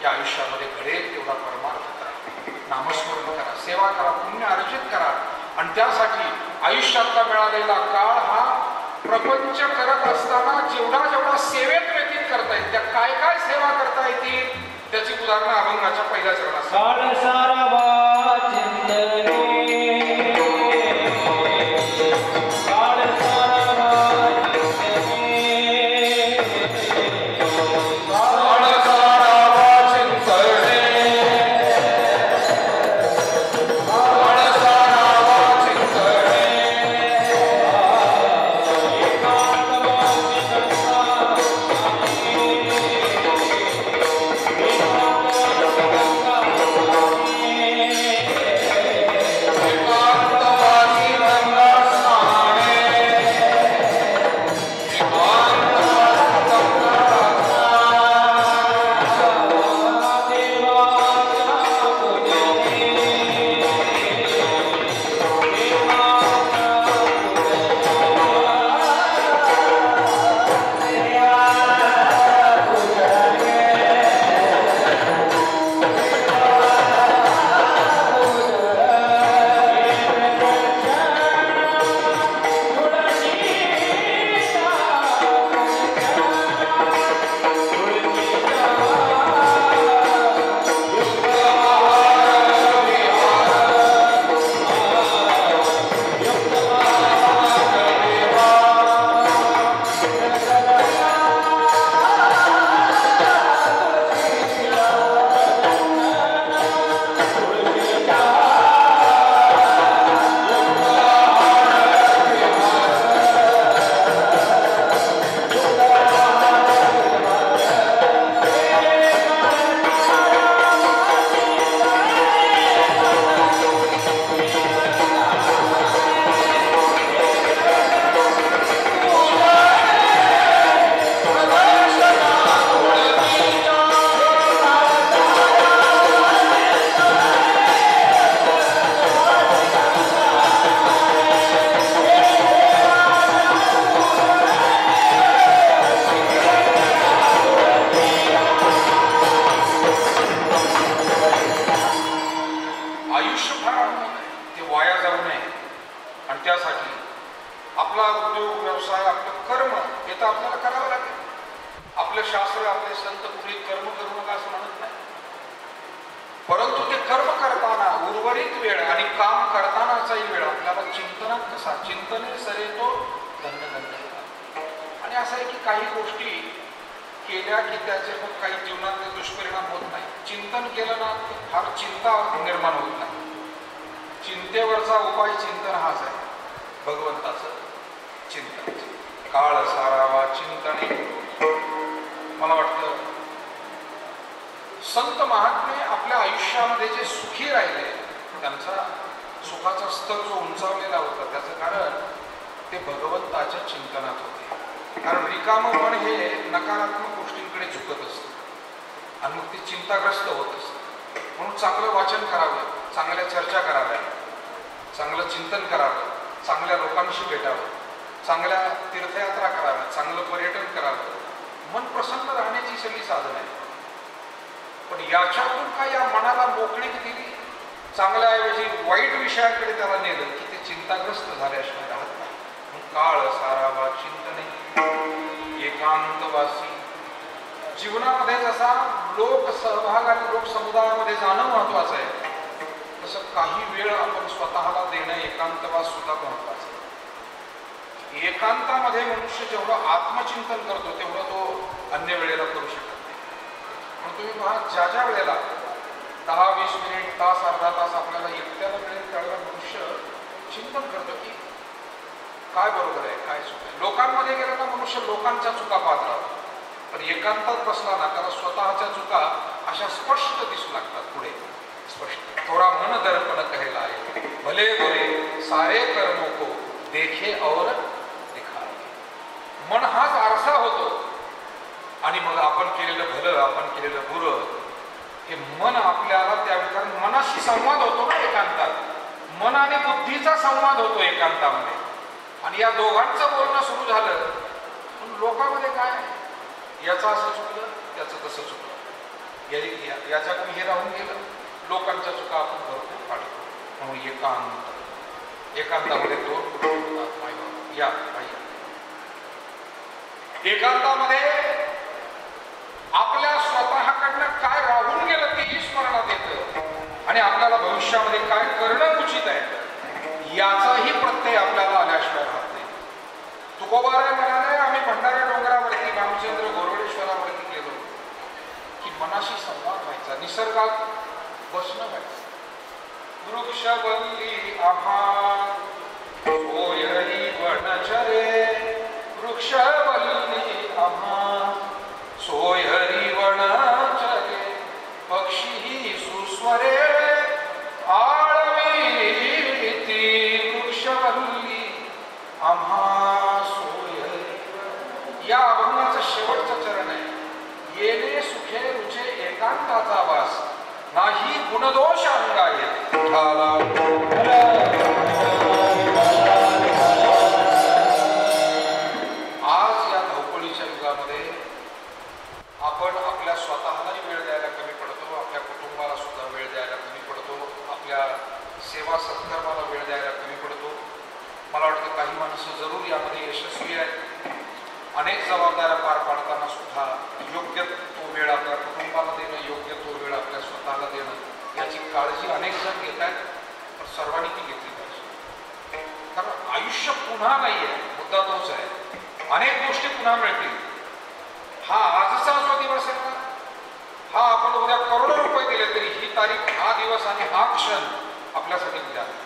A: या आयुष्यामध्ये घडेल तेवढा परमार्थ करा, नामस्मरण करा, सेवा करा, पुण्य अर्जित करा. आणि त्यासाठी आयुष्यातला मिळालेला काळ हा प्रपंच करत असताना जेवढा जेवढा सेवेत व्यतीत करता येईल, त्या काय काय सेवा करता येतील त्याची उदाहरणं अभंगाच्या पहिल्या चरणात. शास्त्र आपले संत कुणी कर्म करू नका असं म्हणत नाही, परंतु ते कर्म करताना उर्वरित वेळ आणि काम करतानाचाही वेळ आपल्याला चिंतनात कसा चिंतने सरे तो धन्य धन्य. आणि असं आहे की काही गोष्टी केल्या की त्याचे मग काही जीवनातले दुष्परिणाम होत नाही. चिंतन केलं ना फार चिंता निर्माण होत नाही. चिंतेवरचा उपाय चिंतन हाच आहे, भगवंताचं चिंतन. काळ सारावा चिंतने. मला वाटतं संत महात्मे आपल्या आयुष्यामध्ये जे सुखी राहिले त्यांचा सुखाचा स्तर जो उंचावलेला होता त्याचं कारण ते भगवंताच्या चिंतनात होते. कारण रिकामं मन हे नकारात्मक गोष्टींकडे झुकत असतं आणि मग ते चिंताग्रस्त होत असतं. म्हणून चांगलं वाचन करावं, चांगल्या चर्चा कराव्या, चांगलं चिंतन करावं, चांगल्या लोकांशी भेटावं, चांगल्या तीर्थयात्रा कराव्या, चांगलं पर्यटन करावं. मन प्रसन्न राहण्याची सगळी साधन आहे. पण याच्यातून काय या मनाला मोकळीक दिली, चांगल्याऐवजी वाईट विषयाकडे त्याला नेलं की ते चिंताग्रस्त झाल्याशिवाय राहत नाही. काळ सारावा चिंतने एकांतवासी. जीवनामध्ये जसा लोक सहभाग आणि लोक समुदायामध्ये जाणं महत्वाचं आहे, तसं काही वेळ आपण स्वतःला देणं एकांतवास सुद्धा महत्वाचं आहे. एकांतामध्ये मनुष्य जेवढं आत्मचिंतन करतो तेवढं तो अन्य वेळेला करू शकत नाही. म्हणून तुम्ही पहा, ज्या ज्या वेळेला 10-20 मिनिट, तास, अर्धा तास आपल्याला एकट्याला मिळेल त्यावेळेला मनुष्य चिंतन करतो की काय बरोबर आहे, काय चूक आहे. लोकांमध्ये गेलं ना मनुष्य लोकांच्या चुका पाहत राहतो, पण एकांतात बसला ना त्याला स्वतःच्या चुका अशा स्पष्ट दिसू लागतात. पुढे स्पष्ट थोडा मन दर्पण कहला आहे, भले भले सारे कर्मों को देखे और दिखाए. मन हाच आरसा होतो आणि मग आपण केलेलं भलं, आपण केलेलं बुरं हे मन आपल्याला त्यावेळी, कारण मनाशी संवाद होतो ना एकांतात. मन आणि बुद्धीचा संवाद होतो एकांतामध्ये. आणि या दोघांचं बोलणं सुरू झालं पण लोकांमध्ये काय, याचं असं चुकलं, त्याचं तसं चुकलं, याच्याकडून हे राहून गेलं. लोकांच्या चुका आपण भरपूर काढतो. म्हणून एकांतामध्ये दोन गोष्टी होतात. या एकांतामध्ये आपल्या स्वतःकडनं काय राहून गेलं तेही स्मरणात येतं आणि आपल्याला भविष्यामध्ये काय करणं उचित आहे याचाही प्रत्यय आपल्याला आल्याशिवाय राहत नाही. तुकोबाराय म्हणाले, आम्ही भंडारा डोंगरावरती रामचंद्र गोरडेश्वरावरती गेलो की मनाशी संवाद व्हायचा, निसर्गात बसणं व्हायचं. वृक्षवल्ली आभा सोयरी वनचरे, वृक्षवल्ली आभा सोयरी वनचरे, पक्षी सुस्वरे आळवीती, वृक्षवल्ली आम्हा सोयरी. या अभंगाचं शेवटचं चरण आहे, येणे सुखे रुचे एकांताचा वास, नाही गुणदोष अंगाये. आज या धावपळीच्या युगामध्ये आपण आपल्या स्वतःलाही वेळ द्यायला कमी पडतो, आपल्या कुटुंबाला सुद्धा वेळ द्यायला कमी पडतो, आपल्या सेवा सत्कर्माला वेळ द्यायला कमी पडतो. मला वाटतं काही माणसं जरूर यामध्ये यशस्वी आहेत. अनेक जबाबदाऱ्या पार पाडताना सुद्धा योग्य तो वेळ आपल्या कुटुंबाला देणं, योग्य तो वेळ आपल्या स्वतःला देणं याची काळजी अनेक जण घेत आहेत. पण सर्वांनी ती घेतली पाहिजे, कारण आयुष्य पुन्हा नाही आहे. मुद्दा तोच आहे, अनेक गोष्टी पुन्हा मिळतील. हा आजचा जो दिवस आहे ना, हा आपण उद्या करोडो रुपये दिले तरी ही तारीख, हा दिवस आणि हा क्षण आपल्यासाठी उद्या आहे.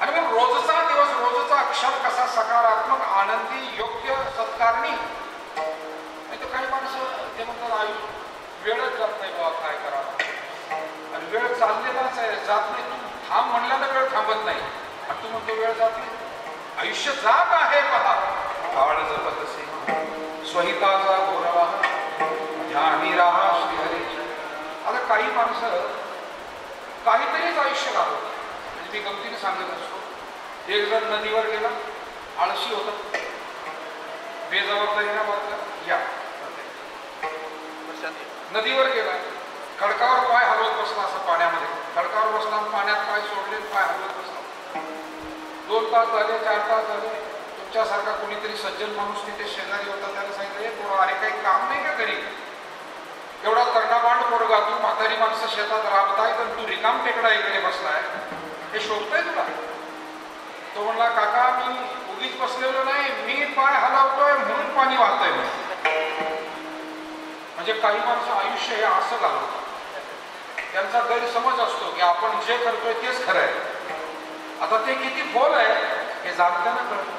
A: आणि मग रोजचा दिवस, रोजचा क्षण कसा सकारात्मक, आनंदी, योग्य, सत्कारणी. नाही तर काही माणसं ते म्हणतात वेळच जात नाही बाबा, काय करावं. आणि वेळ चाललेलाच आहे, जात नाही. तू थांब म्हणल्यानं वेळ थांबत नाही आणि तू म्हणतो वेळ जात नाही. आयुष्य जात आहे पहा, काळ जपत असे स्वहिताचा गोरवा ध्यानी राहा श्रीहरीचे. आता काही माणसं काहीतरीच आयुष्य घालवतात. म्हणजे मी गमतीने सांगत असतो, एक जण नदीवर गेला, आळशी होता, बेजबाबदारीने वाटलं, या नदीवर गेला, खडकावर पाय हलवत बसला, असं पाण्यामध्ये खडकावर बसला, पाण्यात पाय सोडले, पाय हलवत बसला. 2 तास झाले, 4 तास झाले, तो तुमच्यासारखा कोणीतरी सज्जन माणूस तिथे शेजारी होता, त्याला सांगितलं, पोरं अरे काही काम नाही का घरी, एवढा कर्णाबांड पोरगा, तू म्हातारी माणसं शेतात राबताय तर तू रिकाम टेकडा इकडे बसलाय, हे शोधतंय तुला? तो म्हणला, काका मी उगीच बसलेलो नाही, मी पाय हलवतोय म्हणून पाणी वाहतंय. म्हणजे काही माणसं आयुष्य हे असं घालवतात, त्यांचा गैरसमज असतो की आपण जे करतोय तेच खरं आहे. आता ते किती बोल आहे हे जाणताना कळत.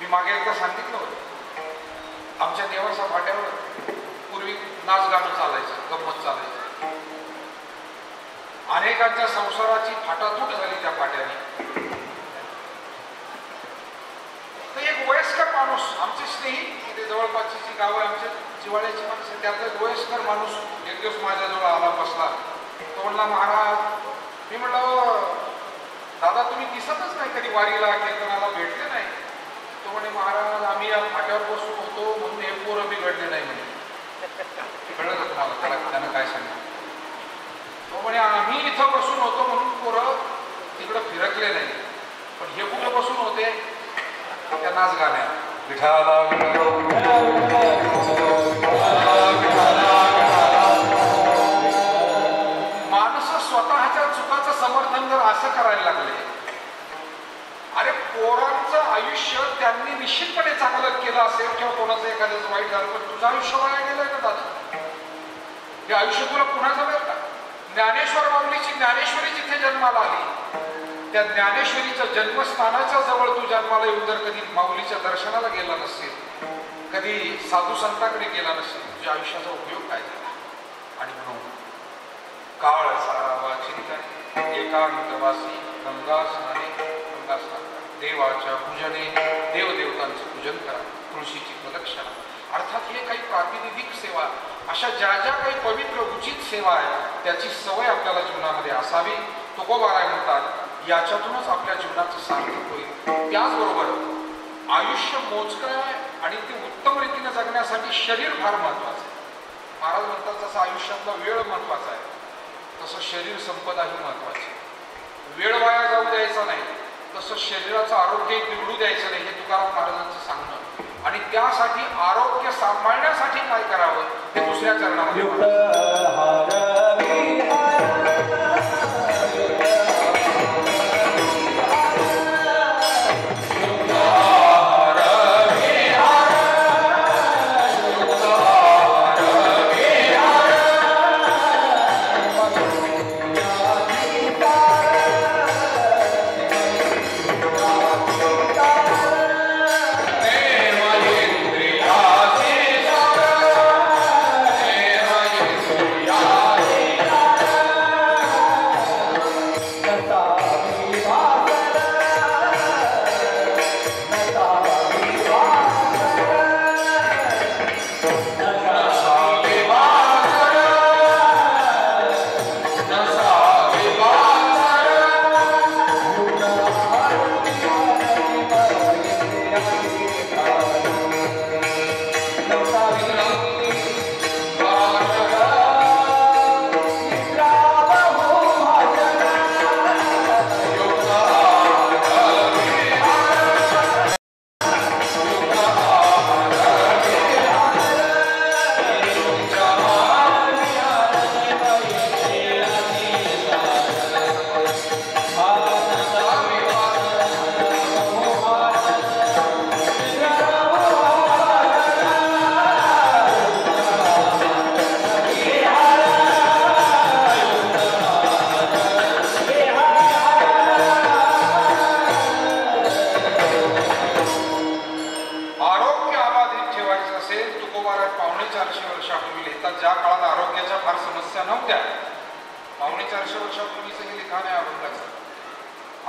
A: मी मागे एकदा सांगितलं होतं, आमच्या देवाच्या फाट्यावर पूर्वी नाच गाणं चालायचं, गंमत चालायचं. अनेकांच्या संसाराची फाटातूट झाली त्या फाट्याने. तर एक वयस्कर माणूस, आमचे स्नेही तिथे जवळपासची जी गावं आहे आमच्या जिवाळ्याची माणसं, त्यातला एक वयस्कर माणूस एक दिवस माझ्याजवळ आला, बसला. तो म्हणला, महाराज, मी म्हणलं, दादा तुम्ही दिसतच नाही, कधी वारीला कीर्तनाला भेटले नाही. तो म्हणे, महाराज आम्ही या फाट्यावर बसून होतो म्हणून हे पोरं बिघडले नाही म्हणे. कळलं का तुम्हाला त्यानं काय सांगितलं? तो म्हणे, आम्ही इथं बसून होतो म्हणून पोरं तिकडं फिरकले नाही, पण हे कुठं बसून होते? त्या नाच गाण्या. विठाला माणसं स्वतःच्या चुकाचं समर्थन जर असं करायला लागले, अरे पोरांचं आयुष्य त्यांनी निश्चितपणे चांगलं केलं असेल किंवा कोणाचं एखाद्याचं वाईट झालं, पण तुझं आयुष्य वाया गेलंय का दादा? हे आयुष्य तुला पुन्हा जमेल का? ज्ञानेश्वर माऊलीची ज्ञानेश्वरी जिथे जन्माला आली, त्या ज्ञानेश्वरीच्या जन्मस्थानाच्या जवळ तू जन्माला येऊन जर कधी माऊलीच्या दर्शनाला गेला नसेल, कधी साधू संतांकडे गेला नसेल, तुझ्या आयुष्याचा उपयोग काय झाला? आणि म्हणून काळ सारावा चिंतन, एकांतवासी, गंगा स्नाने, गंगा स्नान, देवाच्या पूजने, देवदेवतांचं पूजन करा, तुळशीची प्रदक्षिणा. अर्थात हे काही प्रातिनिधिक सेवा, अशा ज्या ज्या काही पवित्र उचित सेवा आहे त्याची सवय आपल्याला जीवनामध्ये असावी. तुकोबाराय म्हणतात, याच्यातूनच आपल्या जीवनाचं सार्थक होईल. त्याचबरोबर आयुष्य मोजकं आहे आणि ते उत्तम रीतीने जगण्यासाठी शरीर फार महत्वाचं आहे. महाराज म्हणतात, जसं आयुष्यातला वेळ महत्वाचा आहे तसं शरीर संपदाही महत्वाची. वेळ वाया जाऊ द्यायचा नाही, तसं शरीराचं आरोग्य बिघडू द्यायचं नाही, हे तुकाराम महाराजांचं सांगणं. आणि त्यासाठी आरोग्य सांभाळण्यासाठी काय करावं हे दुसऱ्या चरणामध्ये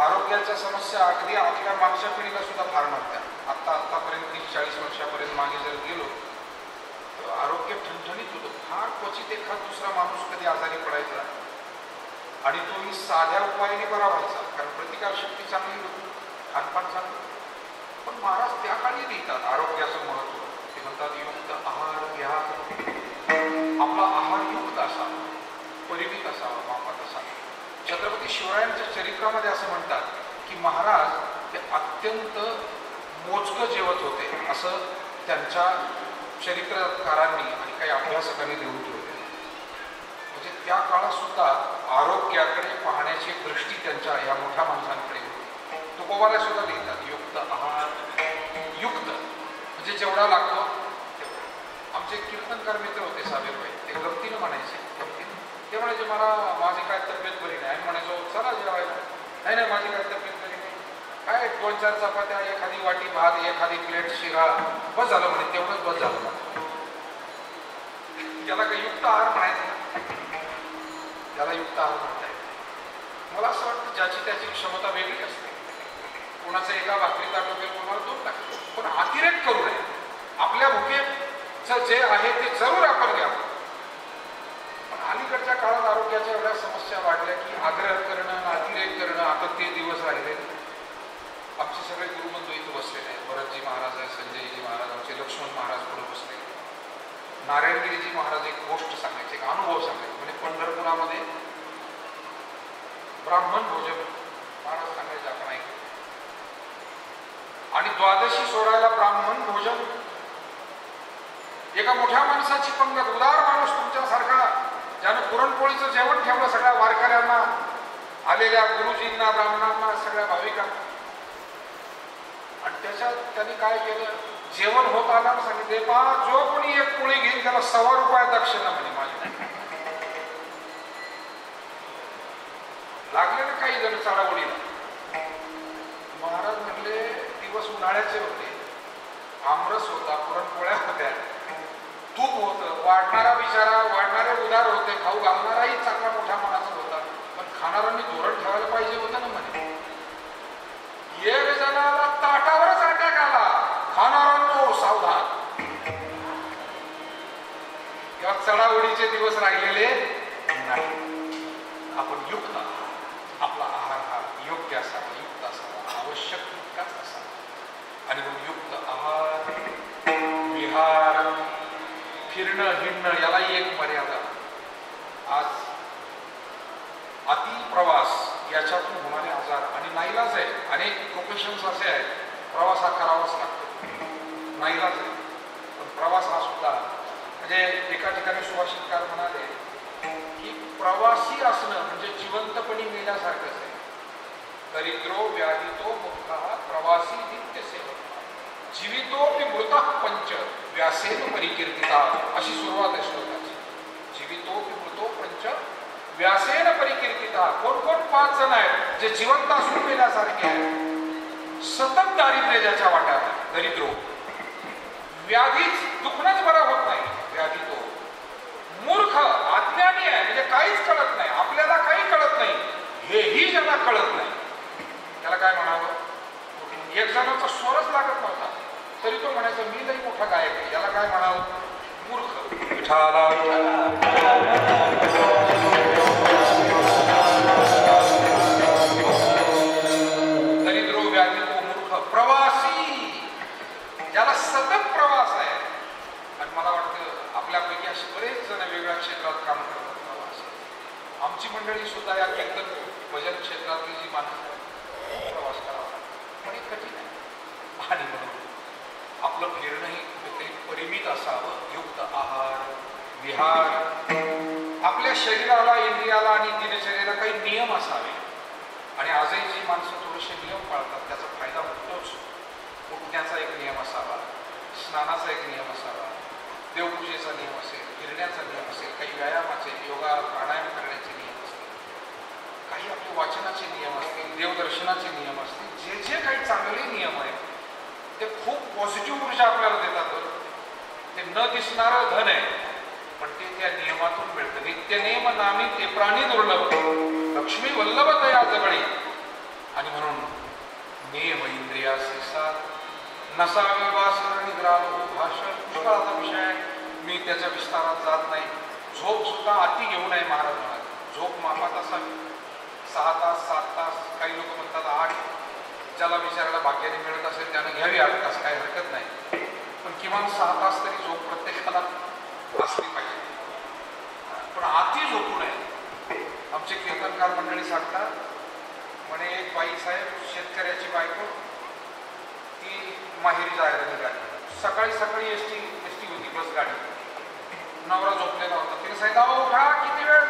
A: आरोग्याच्या समस्या अगदी आपल्या मागच्या पिढीला सुद्धा फार नव्हत्या. आतापर्यंत 30-40 वर्षापर्यंत मागे जर गेलो तर आरोग्य ठणठणीत होतं. फार क्वचित एखाद दुसरा माणूस कधी आजारी पडायचा आणि तोही साध्या उपायाने बरा व्हायचा, कारण प्रतिकारशक्ती चांगली होती, खानपान चांगलं. पण महाराज त्या काळी लिहितात आरोग्याचं महत्त्व. ते म्हणतात, युक्त आहार घ्या, आपला आहार युक्त असावा, परिमित असावा, मापात असावा. छत्रपती शिवरायांच्या चरित्रामध्ये असं म्हणतात की महाराज ते अत्यंत मोजकं जेवत होते असं त्यांच्या चरित्रकारांनी आणि काही अभ्यासकांनी लिहून ठेवले. म्हणजे त्या काळात सुद्धा आरोग्याकडे पाहण्याची दृष्टी त्यांच्या या मोठ्या माणसांकडे होती. तुकोबाला सुद्धा लिहितात युक्त आहार, युक्त म्हणजे जेवढा लागतो तेवढा. आमचे कीर्तनकार मित्र होते साबीरबाई, ते गमतीनं म्हणायचे, गमतीनं ते म्हणायचे मला माझी काय तब्येत बरी नाही. आम्ही म्हणायचो चला जेवायला. नाही नाही माझी काय तब्येत बरी नाही, काय 2-4 चपात्या, एखादी वाटी भात, एखादी प्लेट शिरा, बस झालं म्हणे, तेवढंच बस झालं. त्याला काही युक्त आहार म्हणायचं, त्याला युक्त आहार म्हणताय. मला असं वाटतं ज्याची त्याची क्षमता वेगळी असते. कोणाचं एका भाकरीत आटोपेल, कोणाला 2 टाकतो, पण अतिरेक करू नये. आपल्या भुकेचं जे आहे ते जरूर आपण घ्यावं. पण अलीकडच्या काळात आरोग्याच्या एवढ्या समस्या वाढल्या की आग्रह करणं, अतिरेक करणं, आता ते दिवस राहिले. आमचे सगळे गुरुबंधू इथं बसलेले आहेत. भरतजी महाराज आहे, संजयजी महाराज, आमचे लक्ष्मण महाराज पुढे बसले. नारायणगिरीजी महाराज एक गोष्ट सांगायचे, एक अनुभव सांगायचे. म्हणजे पंढरपुरामध्ये ब्राह्मण भोजन महाराज सांगायचे, आपण ऐकलं. आणि द्वादशी सोडायला ब्राह्मण भोजन. एका मोठ्या माणसाची पंगत, उदार माणूस तुमच्यासारखा, ज्यानं पुरणपोळीचं जेवण ठेवलं सगळ्या वारकऱ्यांना, आलेल्या गुरुजींना, ब्राह्मणांना, सगळ्या भाविकांना. आणि त्याच्यात त्यांनी काय केलं, जेवण होत आलं सांगितले, पा जो कोणी एक पोळी घेईल त्याला ₹100 दक्षिणा म्हणे माझी. लागले ना काही जण चढाओढीला. महाराज म्हणले दिवस उन्हाळ्याचे होते, आमरस होता, पुरणपोळ्या होत्या, तूप होतं, वाढणारा बिचारा, वाढणारे उदार होते, खाऊ घालणाराही चांगला मोठ्या मनाचा होता, पण खाणाऱ्यांनी धोरण ठेवायला पाहिजे होतं ना म्हणे. एक जणाला ताटावरच अटॅक आला, खाणाऱ्यांनो सावधान. तेव्हा चढाओढीचे दिवस राहिलेले नाही. आपण युक्त आहार, आपला आहार हा योग्य असावा, युक्त असावा, आवश्यक तितकाच असावा. आणि मग युक्त आहार, विहार, फिरणं हिंडणं, यालाही एक मर्यादा. आज अति प्रवास याच्यातून होणारे आजार आणि नाईलाज आहे. अनेक प्रोफेशन्स असे आहेत, प्रवास हा करावाच लागतो, नाईलाज आहे. पण प्रवास हा सुद्धा, म्हणजे एका ठिकाणी सुभाषितकार म्हणाले की प्रवासी असणं म्हणजे जिवंतपणी मेल्यासारखंच आहे. दरिद्रो व्याधितो मुक्तः प्रवासी नित्य सेवक, जीवितोपि मृतः पंच व्यासेन परिकीर्तिता, अशी सुरुवात आहे श्लोकाची. जीवितोपि मृतो पंच व्यासेन परिकीर्तिता. कोण कोण 5 जण आहेत जे जिवंत असून मेल्यासारखे आहेत. सतत दारिद्र्य ज्याच्या वाट्यात, दरिद्रो. व्याधीच दुखणंच बरं होत नाही, व्याधी तो. मूर्ख अज्ञानी आहे, म्हणजे काहीच कळत नाही, आपल्याला काही कळत नाही, हेही ज्याला कळत नाही त्याला काय म्हणावं. एक जणाचा स्वरच लागत नव्हता तरी तो म्हणायचा मी लई मोठा गायक आहे, याला काय म्हणावं, मूर्ख. विठाला दरिद्रो व्याधी तो मूर्ख. प्रवासी, ज्याला सतत प्रवास आहे. आणि मला वाटतं आपल्यापैकी असे बरेच जण वेगळ्या क्षेत्रात काम करतात, प्रवास. आमची मंडळी सुद्धा या कीर्तन भजन क्षेत्रातली जी माणसं प्रवास करावा पण एक कठीण आहे. आणि म्हणून आपलं फिरणंही कुठेतरी परिमित असावं, युक्त आहार, विहार. आपल्या शरीराला, इंद्रियाला आणि दिनचर्येला काही नियम असावे. आणि आजही जी माणसं थोडेसे नियम पाळतात त्याचा फायदा होतोच. उठण्याचा एक नियम असावा, स्नानाचा एक नियम असावा, देवपूजेचा नियम असेल, फिरण्याचा नियम असेल, काही व्यायामाचे, योगा प्राणायाम करण्याचे नियम असतील, काही आपले वाचनाचे नियम असतील, देवदर्शनाचे नियम असतील. जे जे काही चांगले नियम आहेत ते खूप पॉझिटिव्ह ऊर्जा आपल्याला देतात. ते न दिसणारं धन आहे, पण ते त्या नियमातून मिळतं. नित्य नेम नामी ते प्राणी दुर्लभ, लक्ष्मी वल्लभ तया जगळे. आणि म्हणून नेम इंद्रियासी साथ, नसावी वासना निग्राम भाषण. पुष्कळाचा विषय आहे, मी त्याच्या विस्तारात जात नाही. झोप सुद्धा अति घेऊ नये महाराज म्हणाले. झोप मापात असावी. 6 तास 7 तास, काही लोक म्हणतात 8. ज्याला विचारायला भाग्याने मिळत असेल त्यानं घ्यावी 8 तास, काही हरकत नाही. पण किमान 6 तास तरी झोप प्रत्येकाला असली पाहिजे. पण अति झोपू नये. आमचे कीर्तनकार मंडळी सांगतात म्हणे, एक बाई साहेब शेतकऱ्याची बायको, ती माहेरी जायला निघाली. सकाळी सकाळी एस टी होती, बस गाडी. नवरा झोपलेला होता. तिने सांगितलं, अहो उठा, किती वेळ,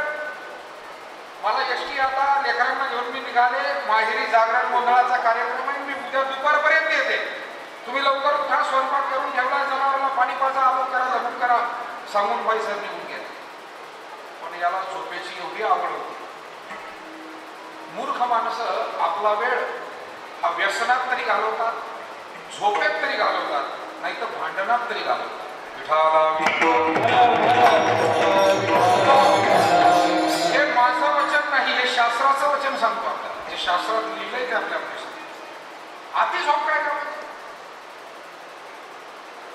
A: मला एस टी आता लेकरांना घेऊन मी निघाले, माहेरी जागरण गोंधळाचा कार्यक्रम आहे, मी उद्या दुपारपर्यंत येते, तुम्ही लवकर उठा, स्वयंपाक करून ठेवला, जनावरांना पाणी पाजा, आलोक करा, जमून करा, सांगून बाईसाहेब निघून गेले. पण याला झोपेची एवढी आवड होती. मूर्ख माणसं आपला वेळ हा व्यसनात तरी घालवतात, झोपेत तरी घालवतात, नाही तर भांडणात तरी घालवतात. हे माझं वचन नाही, हे शास्त्राचं वचन सांगतो आपल्याला. जे शास्त्रात लिहिलंय ते आपल्या अति झोप काय करायचं.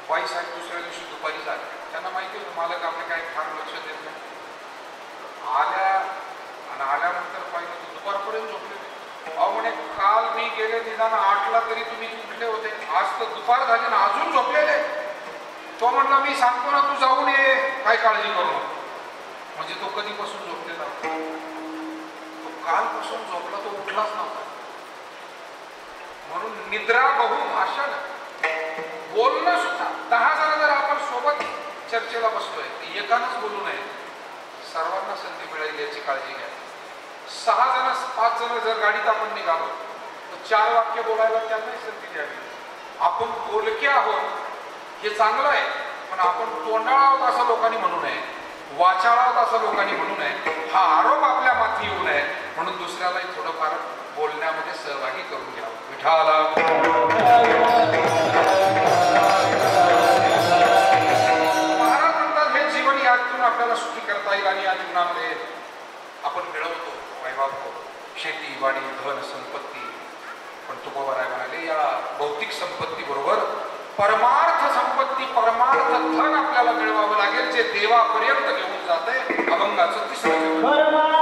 A: बाई साहेब दुसऱ्या दिवशी दुपारी झाले. त्यांना माहिती होतं मालक आपले काही फार लक्ष देत नाही. आल्या आणि आल्यानंतर पाहिलं तर दुपारपर्यंत झोपले. अहो म्हणे, काल मी गेले निदान 8ला तरी तुम्ही उठले होते, आज तर दुपार झाली ना अजून झोपलेले. तो म्हणला, मी सांगतो ना, तू जाऊन ये, काय काळजी करू नको. म्हणजे तो कधीपासून झोपलेला, तो कालपासून झोपला, तो उठलाच नव्हता. म्हणून निद्रा बहु भाषण, बोलणं सुद्धा. 10 जण जर आपण सोबत चर्चेला बसलोय, एकानंच बोलू नये, सर्वांना संधी मिळेल याची काळजी घ्या. 6 जण 5 जण जर गाडीत आपण निघालो तर 4 वाक्य बोलायला त्यांनाही संधी द्यावी. आपण बोलके आहोत हे चांगलं आहे, पण आपण तोंडाळ आहोत असं लोकांनी म्हणू नये, वाचाळ आहोत असं लोकांनी म्हणू नये, हा आरोप आपल्या माथी येऊ नये. म्हणून दुसऱ्यालाही थोडंफार बोलण्यामध्ये सहभागी करून घ्यावं. विठाला महाराज म्हणतात, हे जीवन यातून आपल्याला सुखी करता येईल. आणि या जीवनामध्ये आपण मिळवतो वैभव, शेती, वाडी, धन, संपत्ती. पण तुकोबाराय म्हणाले, या भौतिक संपत्ती बरोबर परमार्थ संपत्ती, परमार्थ धन आपल्याला मिळवावं लागेल, जे देवापर्यंत घेऊन जाते. अभंगाचं 3रं परमार्थ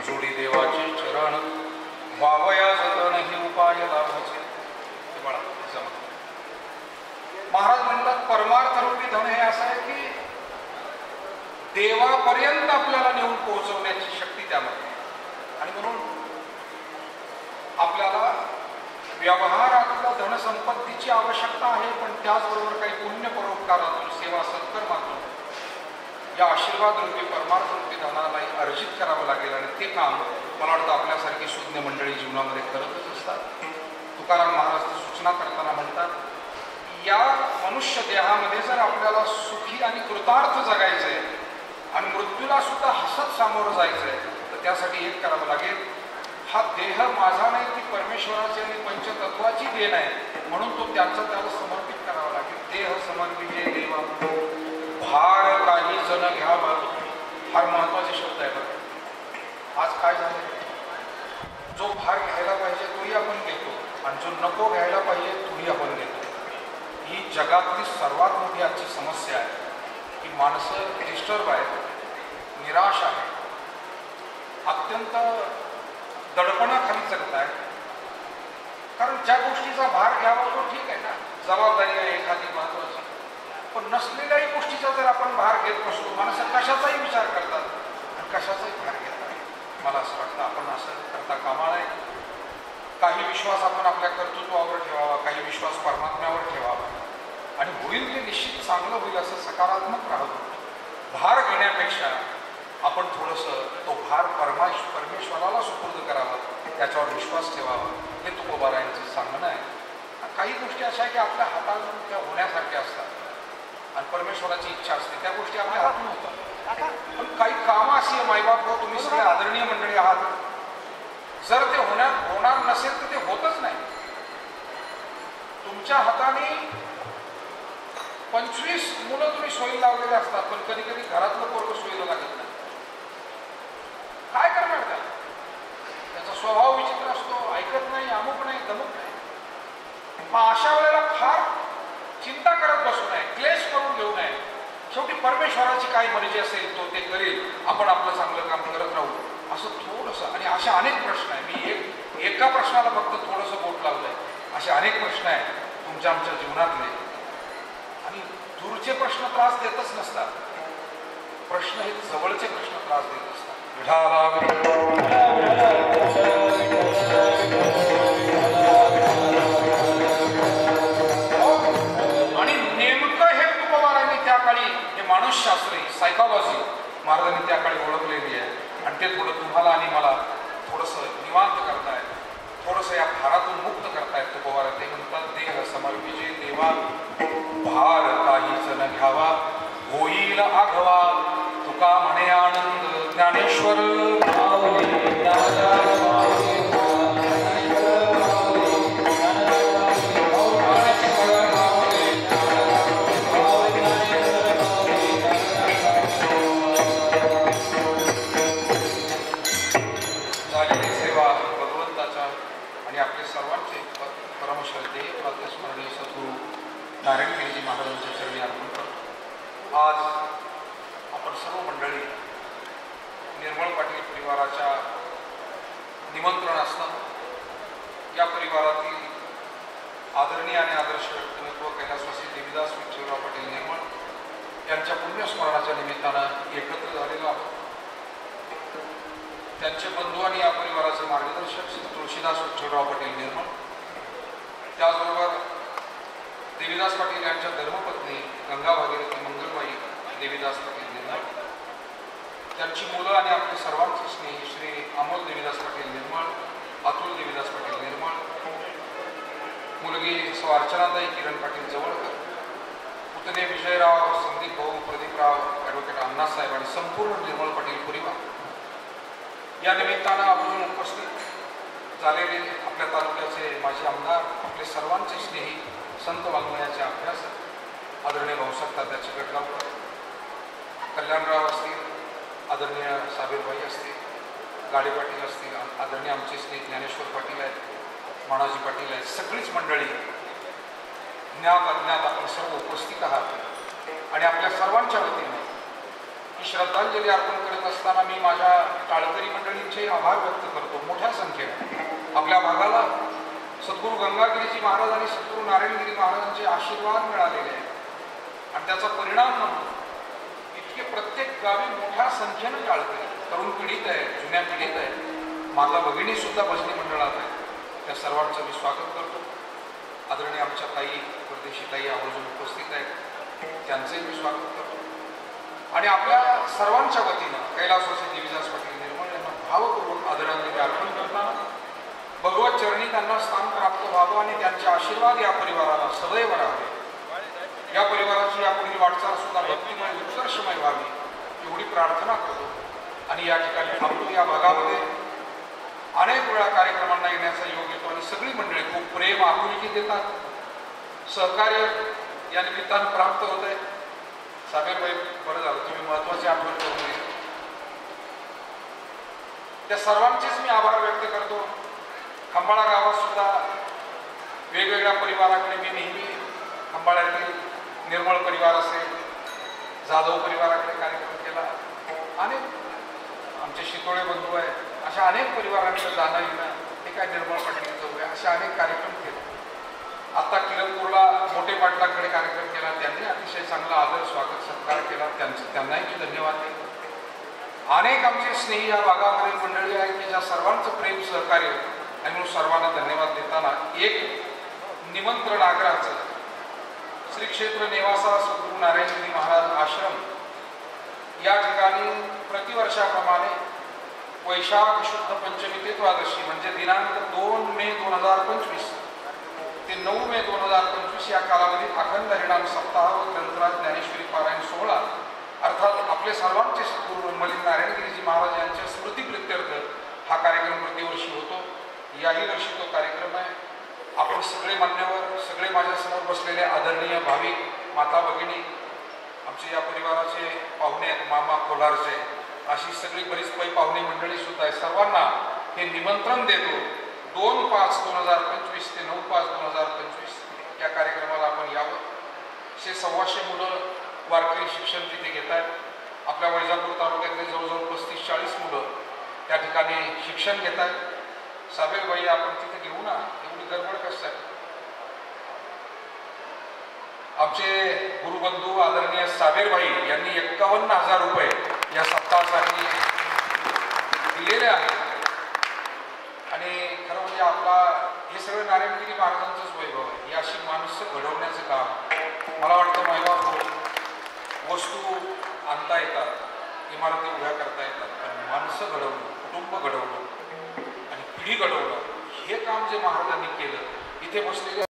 A: जोडी देवाचे चरण व्हावया जतन हे उपाय लाभाचे. बाळा महाराज म्हणतात परमार्थ रूपी धन हे असं आहे की देवापर्यंत आपल्याला नेऊन पोहोचवण्याची शक्ती त्यामध्ये. आणि म्हणून आपल्याला व्यवहारातल्या धनसंपत्तीची आवश्यकता आहे, पण त्याचबरोबर काही पुण्य परोपकारातून सेवा सत्कर्मातून या आशीर्वाद रूपी परमार्थ रूपी धनालाही अर्जित करावं लागेल. आणि ते काम मला वाटतं आपल्यासारखी सुज्ञ मंडळी जीवनामध्ये करतच असतात. तुकाराम महाराज सूचना करताना म्हणतात, या मनुष्य देहामध्ये जर आपल्याला सुखी आणि कृतार्थ जगायचं आहे आणि मृत्यूला सुद्धा हसत सामोरं जायचं आहे, तर त्यासाठी एक करावं लागेल, हा देह माझा नाही, ती परमेश्वराची आणि पंचतत्वाची देण आहे, म्हणून तो त्याला समर्पित करावा लागेल. देह समर्पिते देवा भार काही जण घ्यावा. फार महत्वाचे शब्द आहे बघा. आज काय झालं, जो भार घ्यायला पाहिजे तोही आपण घेतो आणि जो नको घ्यायला पाहिजे तोही आपण घेतो. ही जगातली सर्वात मोठी आजची समस्या आहे की माणसं डिस्टर्ब आहेत, निराश आहे, अत्यंत दडपणाखाली जगत आहे. कारण ज्या गोष्टीचा भार घ्यावा तो ठीक आहे ना, जबाबदारी आहे एखादी महत्वाची, पण नसलेल्याही गोष्टीचा जर आपण भार घेत नसतो, माणसं कशाचाही विचार करतात आणि कशाचाही भार घेतात. मला असं वाटतं आपण असं करता कामा नये. काही विश्वास आपण आपल्या कर्तृत्वावर ठेवावा, काही विश्वास परमात्म्यावर ठेवावा आणि होईल ते निश्चित चांगलं होईल असं सकारात्मक राहावं. भार घेण्यापेक्षा आपण थोडंसं तो भार परमेश्वराला सुपूर्द करावा, त्याच्यावर विश्वास ठेवावा. हे तुकोबारायांचं सांगणं आहे. काही गोष्टी अशा आहे की आपल्या हातातून त्या होण्यासारख्या असतात आणि परमेश्वराची इच्छा असते, त्या गोष्टी आपल्या हातून होतात. पण काही कामं अशी आहे, मायबाप हो, तुम्ही सगळे आदरणीय मंडळी आहात, जर ते होणार नसेल तर ते होतच नाही. तुमच्या हाताने 25 मुलं तुम्ही सोयीला लावलेले असतात, पण कधी कधी घरातलं पोरगं सोयीला लागत नाही. काय करणार त्याचा स्वभाव विचित्र असतो, ऐकत नाही, अमुक नाही, दमुक नाही. मग अशा वेळेला फार चिंता करत बसू नये, क्लेश करून घेऊ नये. शेवटी परमेश्वराची काय मर्जी असेल तो ते करेल, आपण आपलं चांगलं काम करत राहू, असं थोडंसं. आणि असे अनेक प्रश्न आहे, मी एका प्रश्नाला फक्त थोडंसं बोट लावलंय, असे अनेक प्रश्न आहेत तुमच्या आमच्या जीवनातले. आणि दूरचे प्रश्न त्रास देतच नसतात, प्रश्न हे जवळचे प्रश्न त्रास देत असतात. आणि नेमकं हे तुकोबारांनी त्या काळी हे मानसशास्त्र सायकॉलॉजी महाराजांनी त्या काळी ओळखलेली आहे. आणि ते थोडं तुम्हाला आणि मला थोडंसं निवांत करतायत, थोडंसं या भारातून मुक्त करतायत तुकोबारा. ते म्हणतात, देह समर्पिजे देवा भार काहीच न घ्यावा, होईल आघवा. तुका म्हणे आनंद ज्ञानेश्वर झालेली सेवा भगवंताच्या आणि आपले सर्वांचे परमश्रद्धेय प्रातस्मरणीय सद्गुरू नारायणगिरीजी महाराजांच्या चरणी अर्पण करतो. आज आपण सर्व मंडळी निर्मळ पाटील परिवाराच्या निमंत्रण असताना या परिवारातील आदरणीय आणि आदर्श व्यक्तिमत्व कैलासवासी देवीदास विठ्ठलराव पाटील निर्मळ यांच्या पुण्यस्मरणाच्या निमित्तानं एकत्र झालेलो आहोत. त्यांचे बंधू आणि या परिवाराचे मार्गदर्शक श्री तुळशीदास विठ्ठलराव पाटील निर्मळ, त्याचबरोबर देवीदास पाटील यांच्या धर्मपत्नी गंगा भागीरथी मंगलबाई देवीदास पाटील निर्मळ, त्यांची मुलं आणि आपले सर्वांचे स्नेही श्री अमोल देवीदास पाटील निर्मळ, अतुल देवीदास पाटील निर्मळ, मुलगी सौ अर्चनाताई किरण पाटील जवळकर, पुतणे विजयराव, संदीप भाऊ, प्रदीपराव, ॲडव्होकेट अण्णासाहेब आणि संपूर्ण निर्मळ पाटील परिवार. या निमित्तानं आपण उपस्थित झालेले आपल्या तालुक्याचे माजी आमदार, आपले सर्वांचे स्नेही संत वाङ्मयाचे अभ्यासक आदरणीय भाऊसाहेब तात्याचे गटगावकर, कल्याणराव असतील, आदरणीय साबीरभाई असतील, गाडे पाटील असतील, आदरणीय आमचे स्नेही ज्ञानेश्वर पाटील आहेत, मानाजी पाटील आहेत, सगळीच मंडळी ज्ञात अज्ञात आपण सर्व उपस्थित आहात. आणि आपल्या सर्वांच्या वतीने की श्रद्धांजली अर्पण करत असताना मी माझ्या टाळकरी मंडळींचे आभार व्यक्त करतो. मोठ्या संख्येने आपल्या भागाला सद्गुरू गंगागिरीजी महाराज आणि सद्गुरू नारायणगिरी महाराजांचे आशीर्वाद मिळालेले आहेत आणि त्याचा परिणाम म्हणून इतके प्रत्येक गावी मोठ्या संख्येनं टाळकरी तरुण पिढीत आहे, जुन्या पिढीत आहे, माता भगिनी सुद्धा भजनी मंडळात आहेत. त्या सर्वांचं मी स्वागत करतो. आदरणीय आमच्या ताई, परदेशी ताई आवर्जून उपस्थित आहेत, त्यांचंही मी स्वागत करतो. आणि आपल्या सर्वांच्या वतीनं कैलासवासी देवीदास पाटील निर्मळ यांना भावपूर्वक आदरांजली अर्पण करताना भगवत चरणी त्यांना स्थान प्राप्त व्हावं आणि त्यांचे आशीर्वाद या परिवाराला सदैव राहावे. या परिवाराची यापुढील वाटचाल सुद्धा भक्तिमय उत्कर्षमय व्हावी एवढी प्रार्थना करतो. आणि या ठिकाणी थांबतो. या भागामध्ये अनेक वेळा कार्यक्रमांना येण्याचा योग येतो आणि सगळी मंडळी खूप प्रेम आपुलकी देतात. सहकार्य या निमित्तानं प्राप्त होत आहे. सागरबाई, बरं झालं तुम्ही महत्वाची आठवण करून दिली. त्या सर्वांचेच मी आभार व्यक्त करतो. खंबाळा गावात सुद्धा वेगवेगळ्या परिवाराकडे मी नेहमी खंबाळ्यातील निर्मळ परिवार असेल, जाधव परिवाराकडे कार्यक्रम केला, अनेक आमचे शितोळे बंधू आहे, अशा अनेक परिवारांकडे जाणं येणं, हे काय निर्मळ पाटलांचं होय, असे अनेक कार्यक्रम केले. आत्ता किरणपूरला मोठे पाटलांकडे कार्यक्रम केला, त्यांनी अतिशय चांगला आदर स्वागत सत्कार केला, त्यांनाही मी धन्यवाद देतो. अनेक आमचे स्नेही या भागामध्ये मंडळी आहेत की ज्या सर्वांचं प्रेम सहकार्य आणि म्हणून सर्वांना धन्यवाद देताना एक निमंत्रण आग्रहाचं, श्री क्षेत्र नेवासा सद्गुरू नारायणगिरी महाराज आश्रम या ठिकाणी प्रतिवर्षाप्रमाणे वैशाख शुद्ध पंचमी ते द्वादशी म्हणजे दिनांक 2 मे 2025 ते 9 मे 2025 या कालावधीत अखंड हरिनाम सप्ताह व ग्रंथराज ज्ञानेश्वरी पारायण सोहळा अर्थात आपले सर्वांचे सद्गुरू ब्रह्मलीन नारायणगिरीजी महाराज यांच्या स्मृतिप्रित्यर्थ हा कार्यक्रम प्रतिवर्षी होतो. याही वर्षी तो कार्यक्रम आहे. आपण सगळे मान्यवर, सगळे माझ्यासमोर बसलेले आदरणीय भाविक, माता भगिनी, आमचे या परिवाराचे पाहुणे आहेत, मामा कोलारचे, अशी सगळी बरीच काही पाहुणे मंडळी सुद्धा आहे. सर्वांना हे निमंत्रण देतो. 2/5/2025 ते 9/5/2025 या कार्यक्रमाला आपण यावं. 100-125 मुलं वारकरी शिक्षण तिथे घेत आहेत. आपल्या वैजापूर तालुक्यातले जवळजवळ 35-40 मुलं त्या ठिकाणी शिक्षण घेत आहेत. साबेरबाई, आपण तिथे घेऊ ना, एवढी गडबड कशासाठी? आमचे गुरुबंधू आदरणीय साबेरबाई यांनी 51,000 रुपये या सप्ताहासाठी दिलेले आहेत. आणि खरं म्हणजे आपला हे सगळं नारायणगिरी महाराजांचंच वैभव आहे. ही अशी माणसं घडवण्याचं काम मला वाटतं महिला वस्तू आणता येतात, इमारती उभ्या करता येतात, पण माणसं घडवणं, कुटुंब घडवणं आणि पिढी घडवणं हे काम जे महाराजांनी केलं, इथे बसलेले